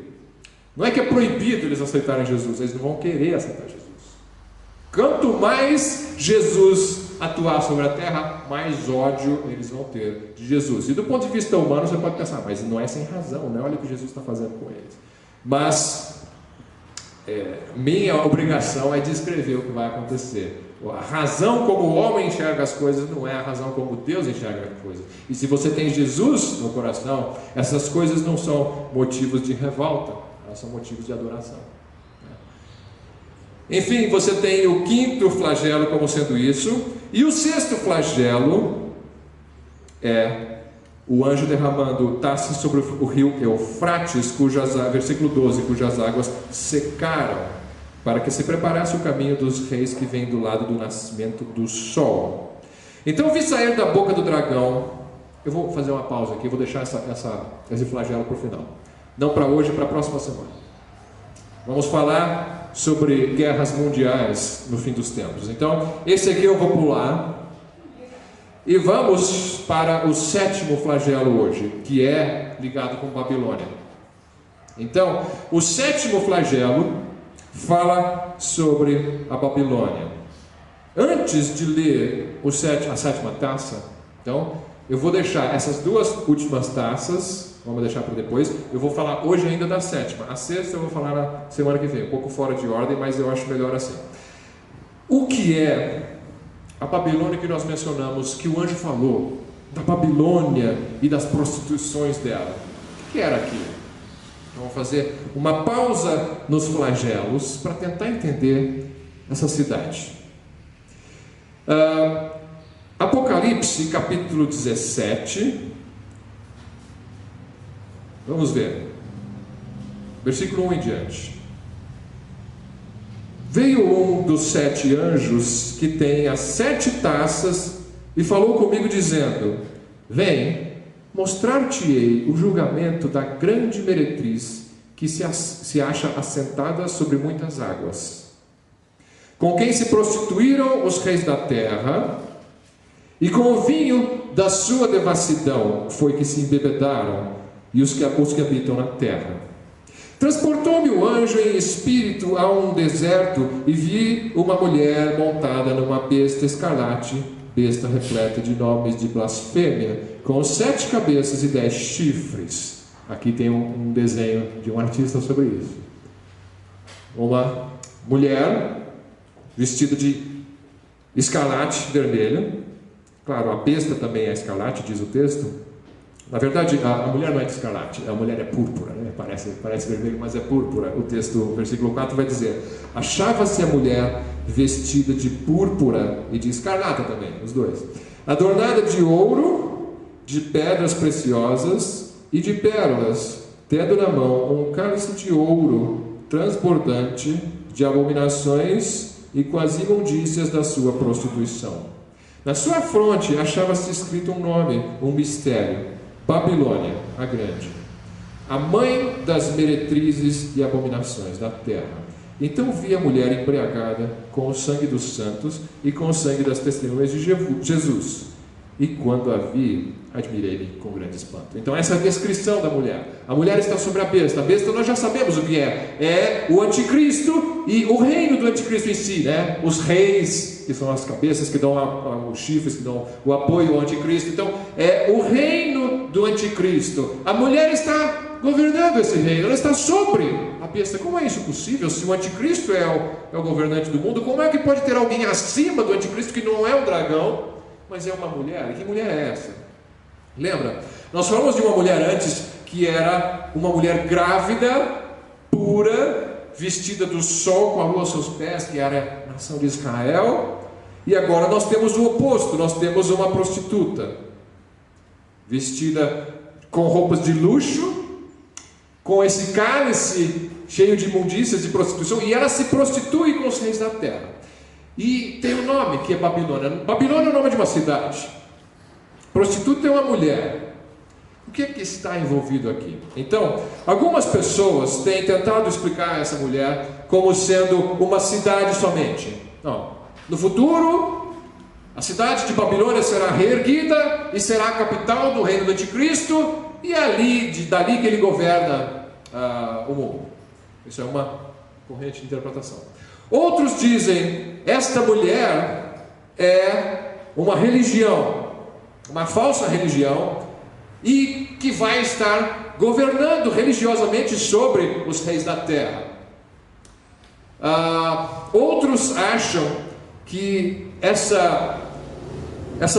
Não é que é proibido eles aceitarem Jesus, eles não vão querer aceitar Jesus. Quanto mais Jesus atuar sobre a terra, mais ódio eles vão ter de Jesus. E do ponto de vista humano, você pode pensar, mas não é sem razão, né? Olha o que Jesus está fazendo com eles. Mas minha obrigação é descrever o que vai acontecer. A razão como o homem enxerga as coisas não é a razão como Deus enxerga as coisas. E se você tem Jesus no coração, essas coisas não são motivos de revolta, elas são motivos de adoração. Enfim, você tem o quinto flagelo como sendo isso, e o sexto flagelo é o anjo derramando taça sobre o rio Eufrates, versículo 12, cujas águas secaram, para que se preparasse o caminho dos reis que vêm do lado do nascimento do sol. Então vi sair da boca do dragão. Eu vou fazer uma pausa aqui, vou deixar esse flagelo para o final. Não para hoje, para a próxima semana. Vamos falar sobre guerras mundiais no fim dos tempos. Então, esse aqui eu vou pular. E vamos para o sétimo flagelo hoje, que é ligado com Babilônia. Então, o sétimo flagelo fala sobre a Babilônia. Antes de ler a sétima taça, então, eu vou deixar essas duas últimas taças, vamos deixar para depois. Eu vou falar hoje ainda da sétima. A sexta eu vou falar na semana que vem, um pouco fora de ordem, mas eu acho melhor assim. O que é a Babilônia que nós mencionamos, que o anjo falou, da Babilônia e das prostituições dela. O que era aquilo? Então, vamos fazer uma pausa nos flagelos para tentar entender essa cidade. Apocalipse, capítulo 17. Vamos ver. Versículo 1 em diante. Veio um dos 7 anjos que tem as 7 taças e falou comigo dizendo: vem, mostrar-te-ei o julgamento da grande meretriz que se acha assentada sobre muitas águas, com quem se prostituíram os reis da terra, e com o vinho da sua devassidão foi que se embebedaram e os que habitam na terra. Transportou-me o anjo em espírito a um deserto e vi uma mulher montada numa besta escarlate, besta repleta de nomes de blasfêmia, com 7 cabeças e 10 chifres. Aqui tem um desenho de um artista sobre isso. Uma mulher vestida de escarlate vermelho. Claro, a besta também é escarlate, diz o texto. Na verdade, a mulher não é de escarlate, a mulher é púrpura, né? Parece vermelho, mas é púrpura. O texto, versículo 4 vai dizer: achava-se a mulher vestida de púrpura e de escarlata também, os dois, adornada de ouro, de pedras preciosas e de pérolas, tendo na mão um cálice de ouro transbordante de abominações e com as imundícias da sua prostituição. Na sua fronte achava-se escrito um nome, um mistério: Babilônia, a grande, a mãe das meretrizes e abominações da terra. Então vi a mulher embriagada com o sangue dos santos e com o sangue das testemunhas de Jesus. E quando a vi, admirei-me com grande espanto. Então essa é a descrição da mulher. A mulher está sobre a besta. A besta nós já sabemos o que é. É o anticristo e o reino do anticristo em si, né? Os reis, que são as cabeças que dão os chifres, que dão o apoio ao anticristo. Então é o reino do anticristo. A mulher está governando esse reino. Ela está sobre a besta. Como é isso possível? Se o anticristo é o governante do mundo, como é que pode ter alguém acima do anticristo que não é o dragão, mas é uma mulher? E que mulher é essa? Lembra? Nós falamos de uma mulher antes que era uma mulher grávida, pura, vestida do sol com a lua aos seus pés, que era a nação de Israel. E agora nós temos o oposto. Nós temos uma prostituta vestida com roupas de luxo, com esse cálice cheio de imundícias de prostituição, e ela se prostitui com os reis da terra. E tem um nome que é Babilônia. Babilônia é o nome de uma cidade. Prostituta é uma mulher. O que é que está envolvido aqui? Então, algumas pessoas têm tentado explicar essa mulher como sendo uma cidade somente. Não. No futuro, a cidade de Babilônia será reerguida e será a capital do reino do anticristo, e é dali que ele governa o mundo. Isso é uma corrente de interpretação. Outros dizem: esta mulher é uma religião, uma falsa religião, e que vai estar governando religiosamente sobre os reis da terra. Outros acham que essa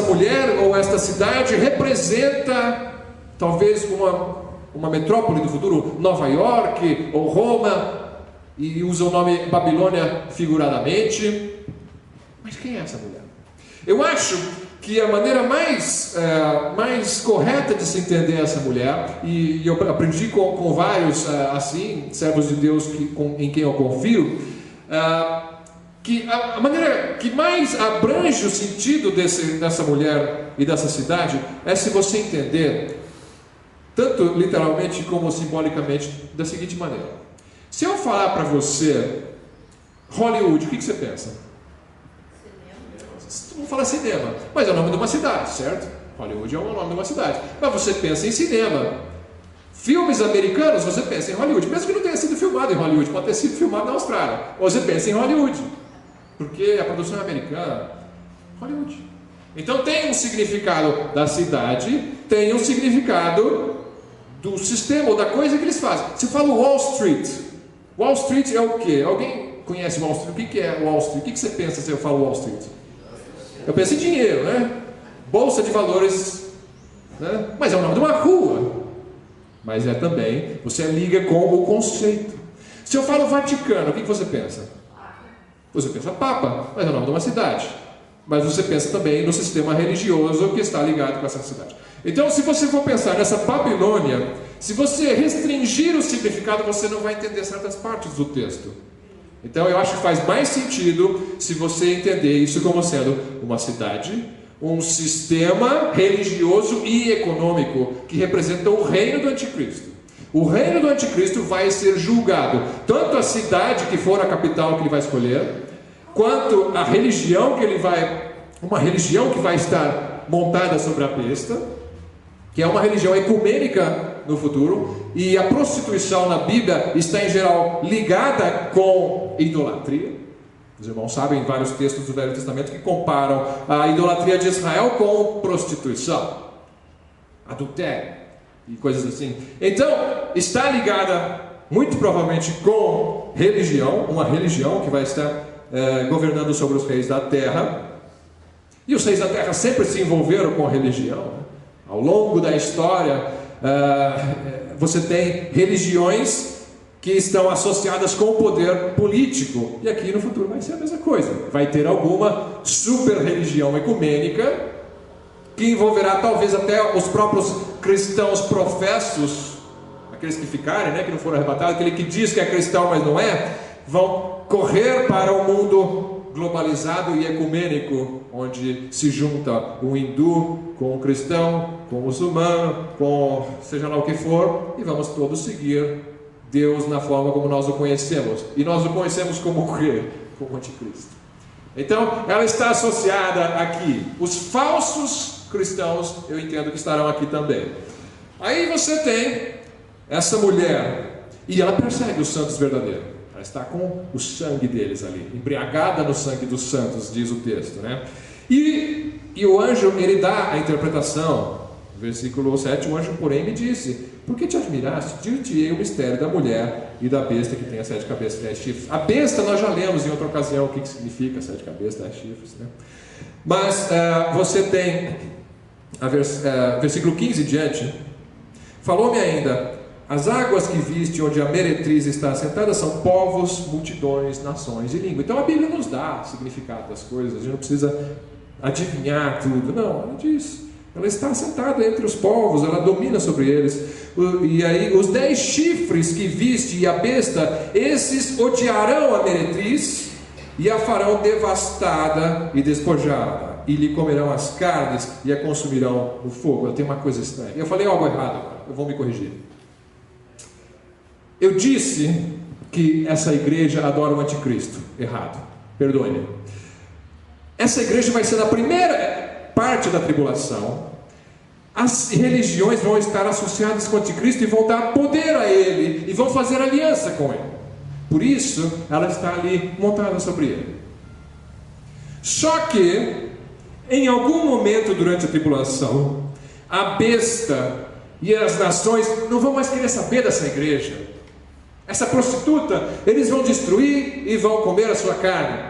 mulher ou esta cidade representa talvez uma metrópole do futuro, Nova York ou Roma, e usa o nome Babilônia figuradamente. Mas quem é essa mulher? Eu acho que a maneira mais correta de se entender essa mulher, e eu aprendi com vários assim, servos de Deus em quem eu confio, que a maneira que mais abrange o sentido dessa mulher e dessa cidade é se você entender, tanto literalmente como simbolicamente, da seguinte maneira. Se eu falar para você Hollywood, o que você pensa? Cinema. Vamos falar cinema, mas é o nome de uma cidade, certo? Hollywood é o nome de uma cidade. Mas você pensa em cinema. Filmes americanos, você pensa em Hollywood, mesmo que não tenha sido filmado em Hollywood, pode ter sido filmado na Austrália. Ou você pensa em Hollywood, porque a produção é americana. Hollywood. Então tem um significado da cidade, tem um significado do sistema ou da coisa que eles fazem. Se fala Wall Street. Wall Street é o quê? Alguém conhece Wall Street? O que é Wall Street? O que você pensa se eu falo Wall Street? eu penso em dinheiro, né? Bolsa de valores, né? Mas é o nome de uma rua. Mas é também, você liga com o conceito. Se eu falo Vaticano, o que você pensa? Você pensa Papa, mas é o nome de uma cidade. Mas você pensa também no sistema religioso que está ligado com essa cidade. Então, se você for pensar nessa Babilônia, se você restringir o significado, você não vai entender certas partes do texto. Então, eu acho que faz mais sentido se você entender isso como sendo uma cidade, um sistema religioso e econômico que representa o reino do anticristo. O reino do anticristo vai ser julgado, tanto a cidade que for a capital que ele vai escolher, quanto a religião que ele vai, uma religião que vai estar montada sobre a besta, que é uma religião ecumênica no futuro, e a prostituição na Bíblia está em geral ligada com idolatria. Os irmãos sabem vários textos do Velho Testamento que comparam a idolatria de Israel com prostituição, adultério e coisas assim. Então, está ligada muito provavelmente com religião, uma religião que vai estar governando sobre os reis da terra. E os reis da terra sempre se envolveram com a religião, né? Ao longo da história, você tem religiões que estão associadas com o poder político. E aqui no futuro vai ser a mesma coisa. Vai ter alguma super religião ecumênica que envolverá talvez até os próprios cristãos professos, aqueles que ficarem, né, que não foram arrebatados, aquele que diz que é cristão, mas não é, vão correr para o mundo globalizado e ecumênico, onde se junta o hindu com o cristão, com o muçulmano, com seja lá o que for, e vamos todos seguir Deus na forma como nós o conhecemos. E nós o conhecemos como o quê? Como o anticristo. Então, ela está associada aqui. Os falsos cristãos, eu entendo que estarão aqui também. Aí você tem essa mulher, e ela persegue os santos verdadeiros. Ela está com o sangue deles ali, embriagada no sangue dos santos, diz o texto, né? E o anjo, ele dá a interpretação. Versículo 7, o anjo, porém, me disse: por que te admiraste? Dir-te-ei o mistério da mulher e da besta que tem as 7 cabeças e 10 chifres. A besta nós já lemos em outra ocasião o que significa 7 cabeças e 10 chifres, né? Mas você tem versículo 15 em diante. Falou-me ainda: as águas que viste onde a meretriz está assentada são povos, multidões, nações e língua. Então a Bíblia nos dá significado das coisas, a gente não precisa adivinhar tudo, não, ela diz. Ela está sentada entre os povos, ela domina sobre eles. E aí, os 10 chifres que viste e a besta, esses odiarão a meretriz e a farão devastada e despojada, e lhe comerão as carnes e a consumirão no fogo. Eu tenho uma coisa estranha. Eu falei algo errado, eu vou me corrigir. Eu disse que essa igreja adora o anticristo. Errado. Perdoe-me. Essa igreja vai ser na primeira parte da tribulação. As religiões vão estar associadas com o anticristo e vão dar poder a ele e vão fazer aliança com ele. Por isso ela está ali montada sobre ele. Só que em algum momento durante a tribulação, a besta e as nações não vão mais querer saber dessa igreja. Essa prostituta eles vão destruir e vão comer a sua carne.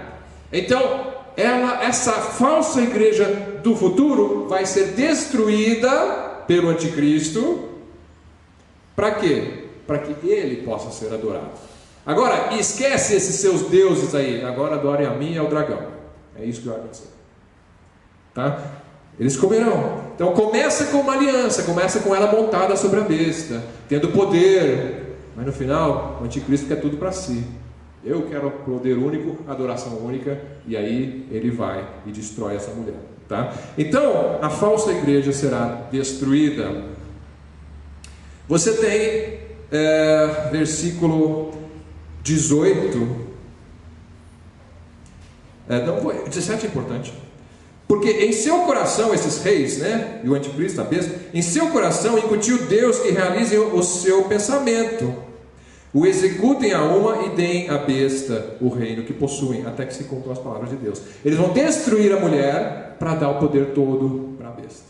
Então essa falsa igreja do futuro vai ser destruída pelo anticristo. Para quê? Para que ele possa ser adorado. Agora, esquece esses seus deuses aí. Agora adorem a mim e ao dragão. É isso que vai acontecer. Tá? Eles comerão. Então começa com uma aliança. Começa com ela montada sobre a besta, tendo poder. Mas no final, o anticristo quer tudo para si. Eu quero poder único, adoração única, e aí ele vai e destrói essa mulher, tá? Então, a falsa igreja será destruída. Você tem versículo 18. 17 é importante. Porque em seu coração, esses reis, né, e o anticristo, a besta, em seu coração incutiu Deus que realizem o seu pensamento. O executem a uma e deem à besta o reino que possuem, até que se cumpram as palavras de Deus. Eles vão destruir a mulher para dar o poder todo para a besta.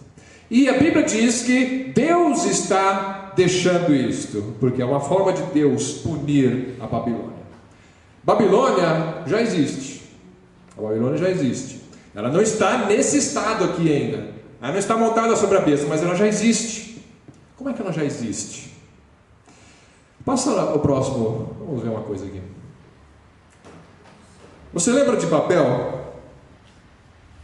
E a Bíblia diz que Deus está deixando isto, porque é uma forma de Deus punir a Babilônia. Babilônia já existe. A Babilônia já existe. Ela não está nesse estado aqui ainda. Ela não está montada sobre a besta, mas ela já existe. Como é que ela já existe? Passa o próximo. Vamos ver uma coisa aqui. Você lembra de Babel?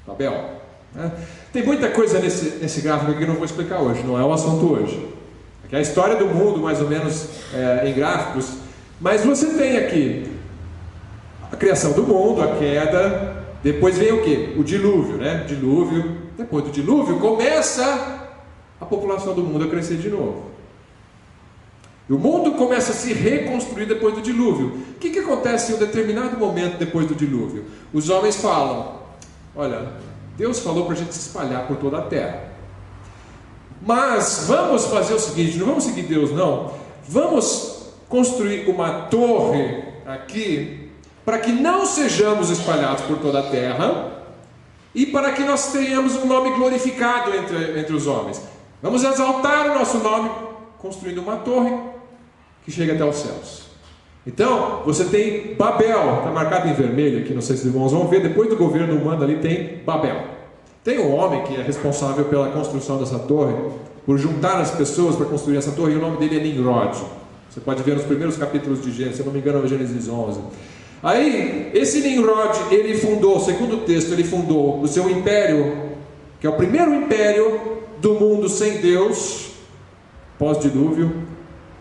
Babel, né? Tem muita coisa nesse gráfico aqui que eu não vou explicar hoje, não é o assunto hoje. Aqui é a história do mundo, mais ou menos, em gráficos. Mas você tem aqui a criação do mundo, a queda, depois vem o quê? O dilúvio, né? Dilúvio. Depois do dilúvio começa a população do mundo a crescer de novo. E o mundo começa a se reconstruir depois do dilúvio. O que acontece em um determinado momento depois do dilúvio? Os homens falam: olha, Deus falou para a gente se espalhar por toda a terra. Mas vamos fazer o seguinte, não vamos seguir Deus não. Vamos construir uma torre aqui, para que não sejamos espalhados por toda a terra, e para que nós tenhamos um nome glorificado entre os homens. Vamos exaltar o nosso nome, construindo uma torre que chega até os céus. Então, você tem Babel, está marcado em vermelho aqui, não sei se os irmãos vão ver, depois do governo humano ali tem Babel. Tem um homem que é responsável pela construção dessa torre, por juntar as pessoas para construir essa torre, e o nome dele é Nimrod. Você pode ver nos primeiros capítulos de Gênesis, se eu não me engano é Gênesis 11. Aí, esse Nimrod, ele fundou, segundo o texto, ele fundou o seu império, que é o primeiro império do mundo sem Deus, pós-dilúvio.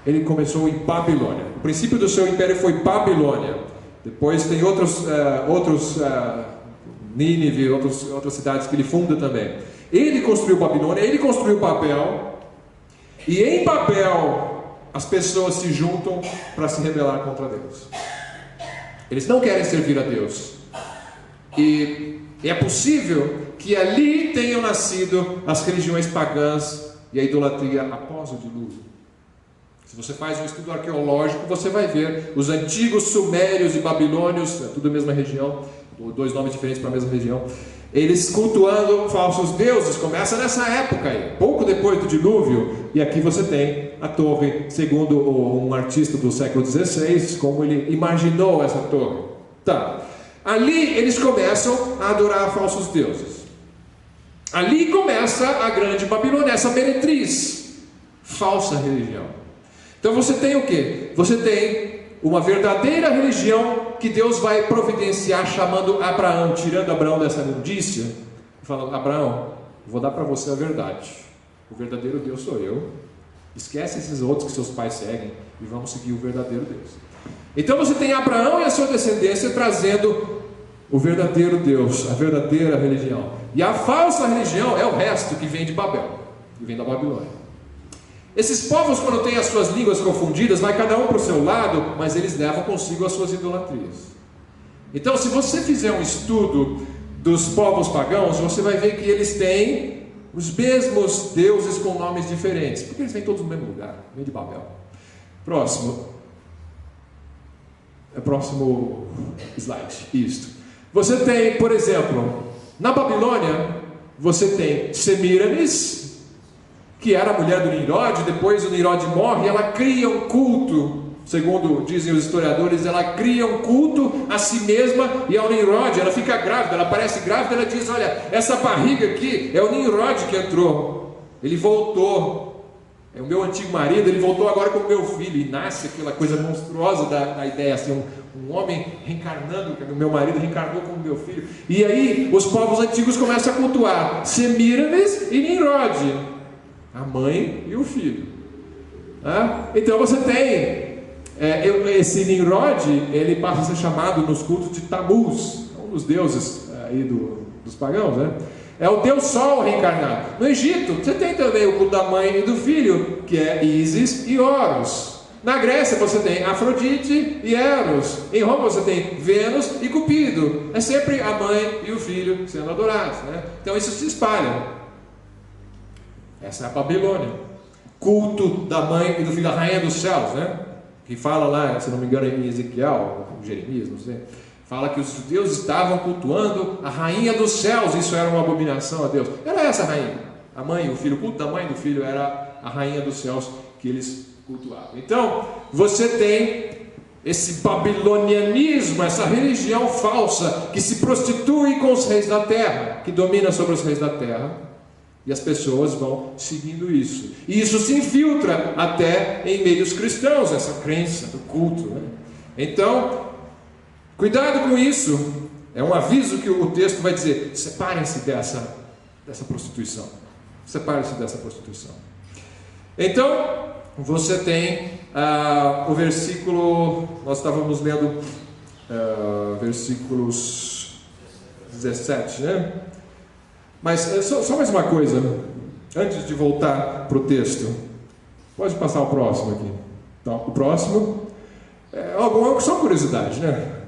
Ele começou em Babilônia. O princípio do seu império foi Babilônia. Depois tem outros Nínive, outras cidades que ele funda também. Ele construiu Babilônia, ele construiu Babel. E em Babel, as pessoas se juntam para se rebelar contra Deus. Eles não querem servir a Deus. E é possível que ali tenham nascido as religiões pagãs e a idolatria após o dilúvio. Se você faz um estudo arqueológico, você vai ver os antigos sumérios e babilônios, tudo a mesma região, dois nomes diferentes para a mesma região, eles cultuando falsos deuses. Começa nessa época aí, pouco depois do dilúvio. E aqui você tem a torre, segundo um artista do século XVI, como ele imaginou essa torre. Tá. Ali eles começam a adorar falsos deuses. Ali começa a grande Babilônia, essa meretriz, falsa religião. Então você tem o que? Você tem uma verdadeira religião que Deus vai providenciar, chamando Abraão, tirando Abraão dessa imundícia, falando: Abraão, vou dar para você a verdade. O verdadeiro Deus sou eu. Esquece esses outros que seus pais seguem e vamos seguir o verdadeiro Deus. Então você tem Abraão e a sua descendência trazendo o verdadeiro Deus, a verdadeira religião. E a falsa religião é o resto que vem de Babel, que vem da Babilônia. Esses povos, quando têm as suas línguas confundidas, vai cada um para o seu lado, mas eles levam consigo as suas idolatrias. Então, se você fizer um estudo dos povos pagãos, você vai ver que eles têm os mesmos deuses com nomes diferentes, porque eles vêm todos no mesmo lugar, vêm de Babel. Próximo slide, isto. Você tem, por exemplo, na Babilônia, você tem Semíramis, que era a mulher do Nimrod. Depois o Nimrod morre e ela cria um culto, segundo dizem os historiadores, ela cria um culto a si mesma e ao Nimrod. Ela fica grávida, ela parece grávida, ela diz: olha, essa barriga aqui é o Nimrod que entrou, ele voltou, é o meu antigo marido, ele voltou agora como meu filho. E nasce aquela coisa monstruosa da ideia, assim, um homem reencarnando, o meu marido reencarnou como meu filho. E aí os povos antigos começam a cultuar Semíramis e Nimrod, a mãe e o filho. Então você tem esse Nimrod, ele passa a ser chamado nos cultos de Tammuz, um dos deuses aí dos pagãos, né? É o Deus Sol reencarnado. No Egito você tem também o culto da mãe e do filho, que é Ísis e Horus. Na Grécia você tem Afrodite e Eros. Em Roma você tem Vênus e Cupido. É sempre a mãe e o filho sendo adorados, né? Então isso se espalha. Essa é a Babilônia. Culto da mãe e do filho, da rainha dos céus, né? Que fala lá, se não me engano, em Ezequiel, ou Jeremias, não sei. Fala que os judeus estavam cultuando a rainha dos céus. Isso era uma abominação a Deus. Era essa a rainha. A mãe e o filho. O culto da mãe e do filho era a rainha dos céus que eles cultuavam. Então, você tem esse babilonianismo, essa religião falsa que se prostitui com os reis da terra, que domina sobre os reis da terra, e as pessoas vão seguindo isso. E isso se infiltra até em meios cristãos, essa crença do culto, né? Então, cuidado com isso. É um aviso que o texto vai dizer: separem-se dessa prostituição. Separem-se dessa prostituição. Então, você tem o versículo, nós estávamos lendo versículos 17, né? Mas só mais uma coisa, antes de voltar para o texto. Pode passar o próximo aqui. Então, o próximo só curiosidade, né?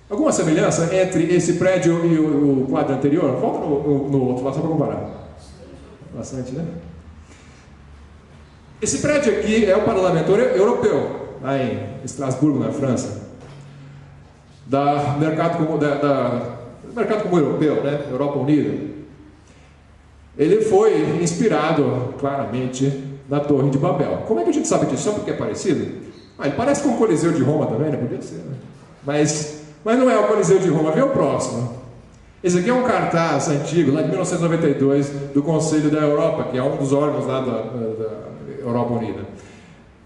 Alguma semelhança entre esse prédio e o quadro anterior? Volta no outro lá só para comparar. Bastante, né? Esse prédio aqui é o Parlamento Europeu, lá em Estrasburgo, na França. Mercado Comum Europeu, né? Europa Unida. Ele foi inspirado, claramente, na Torre de Babel. Como é que a gente sabe disso? Só porque é parecido? Ele parece com o Coliseu de Roma também, né? Podia ser, né? Mas não é o Coliseu de Roma. Vê o próximo. Esse aqui é um cartaz antigo, lá de 1992, do Conselho da Europa, que é um dos órgãos lá da Europa Unida.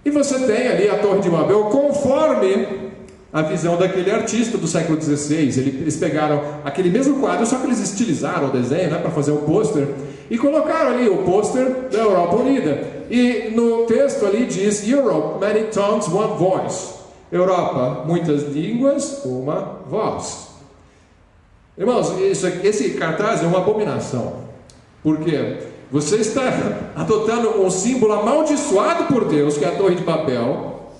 E você tem ali a Torre de Babel conforme a visão daquele artista do século XVI. Eles pegaram aquele mesmo quadro, só que eles estilizaram o desenho, né, para fazer o pôster, e colocaram ali o pôster da Europa Unida. E no texto ali diz: Europe, many tongues, one voice. Europa, muitas línguas, uma voz. Irmãos, esse cartaz é uma abominação. Por quê? Você está adotando um símbolo amaldiçoado por Deus, que é a Torre de Babel,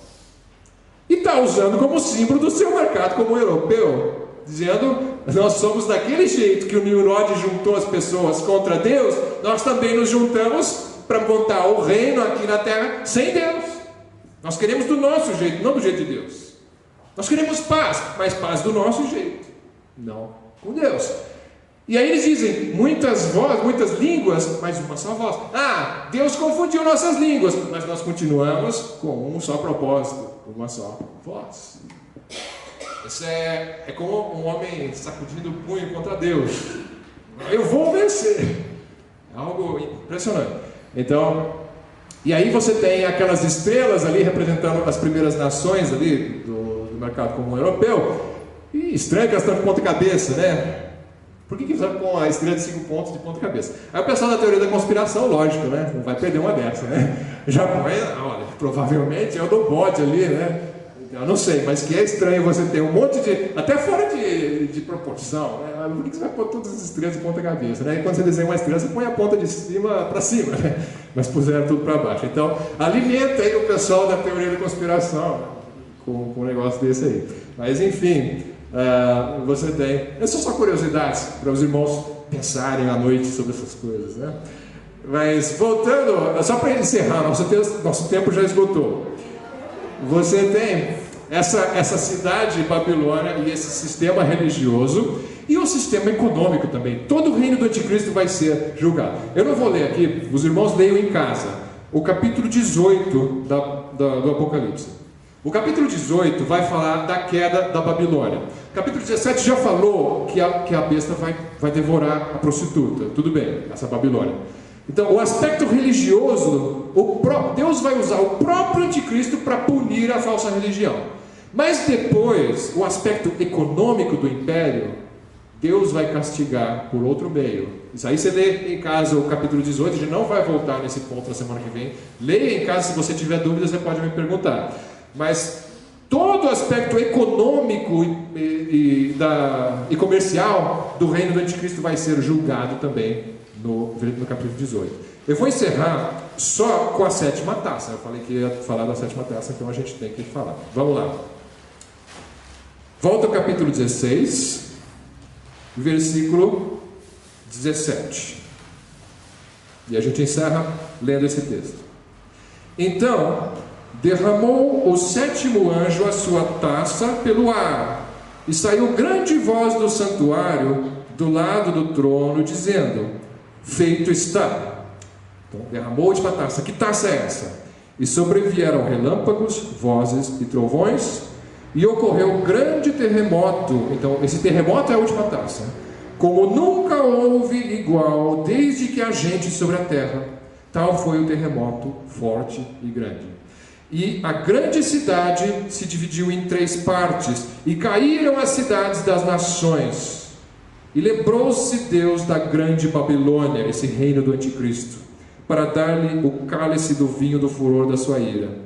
e está usando como símbolo do seu mercado como europeu, dizendo: nós somos daquele jeito que o Nimrod juntou as pessoas contra Deus, nós também nos juntamos para montar o reino aqui na terra sem Deus. Nós queremos do nosso jeito, não do jeito de Deus. Nós queremos paz, mas paz do nosso jeito, não com Deus. E aí eles dizem: muitas vozes, muitas línguas, mas uma só voz. Deus confundiu nossas línguas, mas nós continuamos com um só propósito, uma só voz. Isso é como um homem sacudindo o punho contra Deus. Eu vou vencer. É algo impressionante. Então, e aí você tem aquelas estrelas ali representando as primeiras nações ali do mercado comum europeu. E estranho que elas estão de ponta cabeça, né? Por que fizeram com a estrela de 5 pontos de ponta cabeça? Aí o pessoal da teoria da conspiração, lógico, né? Não vai perder uma dessa, né? Já põe, olha, provavelmente é o do bode ali, né? Eu não sei, mas que é estranho você ter um monte de... até fora de proporção, né? Por que você vai pôr todas as estrelas de ponta cabeça, né? E quando você desenha uma estrela, você põe a ponta de cima para cima, né? Mas puseram tudo para baixo. Então, alimenta aí o pessoal da teoria da conspiração com um negócio desse aí. Mas, enfim... você tem... Essas são só curiosidades para os irmãos pensarem à noite sobre essas coisas, né? Mas voltando, só para encerrar, nosso tempo já esgotou. Você tem essa cidade de Babilônia e esse sistema religioso e o sistema econômico também. Todo o reino do anticristo vai ser julgado. Eu não vou ler aqui, os irmãos leiam em casa o capítulo 18 do Apocalipse. O capítulo 18 vai falar da queda da Babilônia. O capítulo 17 já falou que a besta vai devorar a prostituta. Tudo bem, essa Babilônia. Então, o aspecto religioso, Deus vai usar o próprio anticristo para punir a falsa religião. Mas depois, o aspecto econômico do império, Deus vai castigar por outro meio. Isso aí você lê em casa o capítulo 18, a gente não vai voltar nesse ponto na semana que vem. Leia em casa, se você tiver dúvidas, você pode me perguntar. Mas todo o aspecto econômico e comercial do reino do anticristo vai ser julgado também no capítulo 18. Eu vou encerrar só com a 7ª taça. Eu falei que ia falar da 7ª taça, então a gente tem que falar. Vamos lá. Volta ao capítulo 16, versículo 17. E a gente encerra lendo esse texto. Então... derramou o 7º anjo a sua taça pelo ar, e saiu grande voz do santuário do lado do trono, dizendo: feito está. Então, derramou a taça. Que taça é essa? E sobrevieram relâmpagos, vozes e trovões, E ocorreu grande terremoto. Então, esse terremoto é a última taça. Como nunca houve igual desde que há gente sobre a terra. Tal foi o terremoto forte e grande. E a grande cidade se dividiu em 3 partes. E caíram as cidades das nações. E lembrou-se Deus da grande Babilônia, esse reino do anticristo, para dar-lhe o cálice do vinho do furor da sua ira.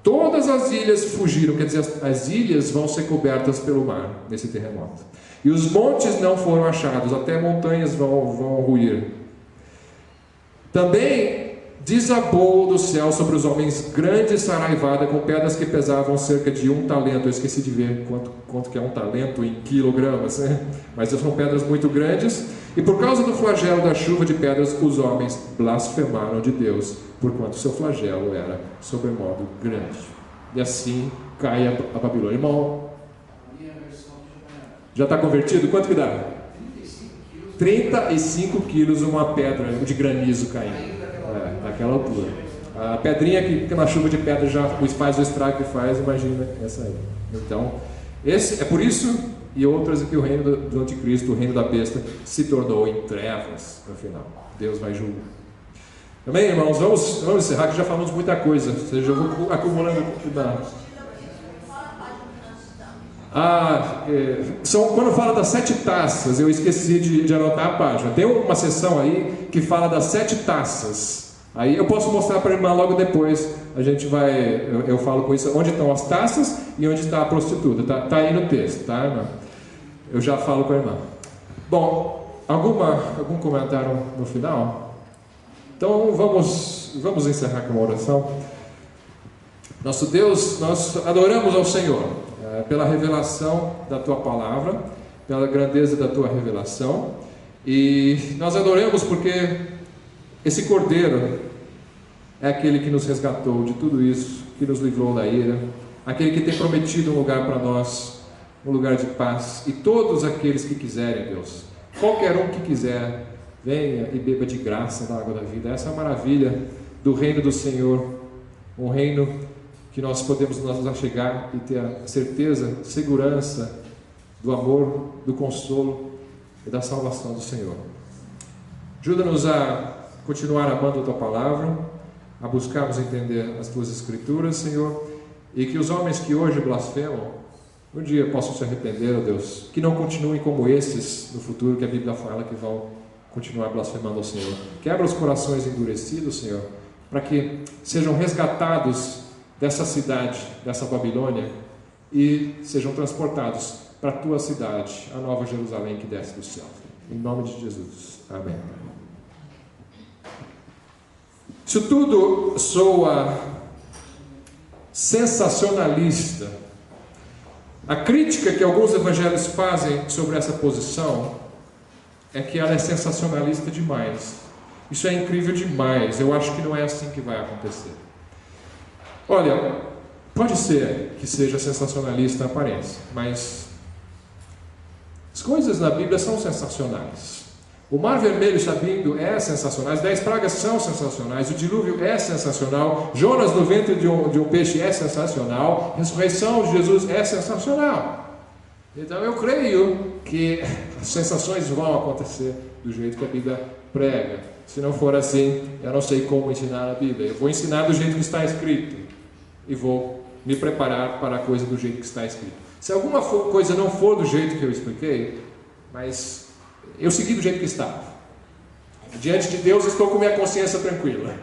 Todas as ilhas fugiram, quer dizer, as ilhas vão ser cobertas pelo mar nesse terremoto. E os montes não foram achados, até montanhas vão ruir. Também desabou do céu sobre os homens grande saraivada com pedras que pesavam cerca de 1 talento. Eu esqueci de ver quanto que é 1 talento em quilogramas, né? Mas são pedras muito grandes. E por causa do flagelo da chuva de pedras, os homens blasfemaram de Deus, porquanto seu flagelo era sobremodo grande. E assim cai a Babilônia. Irmão, já está convertido? Quanto que dá? 35 quilos uma pedra de granizo caindo. Naquela altura. A pedrinha que na chuva de pedra já faz o estrago que faz, imagina essa aí. Então, esse é por isso e outras que o reino do anticristo, o reino da besta, se tornou em trevas no final. Deus vai julgar. Também, irmãos, vamos encerrar, que já falamos muita coisa. Ou seja, eu vou acumulando quando fala das 7 taças, eu esqueci de anotar a página. Tem uma seção aí que fala das 7 taças. Aí eu posso mostrar para a irmã logo depois. A gente vai, eu falo com isso, onde estão as taças e onde está a prostituta. Tá aí no texto, tá, irmã? Eu já falo com a irmã. Bom, algum comentário no final? Então vamos encerrar com uma oração. Nosso Deus, nós adoramos ao Senhor pela revelação da Tua Palavra, pela grandeza da Tua revelação, e nós adoramos porque esse Cordeiro é aquele que nos resgatou de tudo isso, que nos livrou da ira, aquele que tem prometido um lugar para nós, um lugar de paz, e todos aqueles que quiserem, Deus, qualquer um que quiser, venha e beba de graça da água da vida. Essa é a maravilha do reino do Senhor, um reino que nós podemos nos achegar e ter a certeza, segurança do amor, do consolo e da salvação do Senhor. Ajuda-nos a continuar amando a Tua Palavra, a buscarmos entender as Tuas Escrituras, Senhor, e que os homens que hoje blasfemam, um dia possam se arrepender, ó Deus, que não continuem como esses no futuro, que a Bíblia fala que vão continuar blasfemando ao Senhor. Quebra os corações endurecidos, Senhor, para que sejam resgatados dessa cidade, dessa Babilônia, e sejam transportados para a Tua cidade, a Nova Jerusalém que desce do céu. Em nome de Jesus. Amém. Isso tudo soa sensacionalista. A crítica que alguns evangelhos fazem sobre essa posição é que ela é sensacionalista demais. Isso é incrível demais. Eu acho que não é assim que vai acontecer. Olha, pode ser que seja sensacionalista a aparência, mas as coisas na Bíblia são sensacionais. O mar vermelho está vindo é sensacional, as 10 pragas são sensacionais, o dilúvio é sensacional, Jonas no ventre de um peixe é sensacional, a ressurreição de Jesus é sensacional. Então eu creio que as sensações vão acontecer do jeito que a Bíblia prega. Se não for assim, eu não sei como ensinar a Bíblia. Eu vou ensinar do jeito que está escrito e vou me preparar para a coisa do jeito que está escrito. Se alguma coisa não for do jeito que eu expliquei, mas eu segui do jeito que estava. Diante de Deus estou com minha consciência tranquila.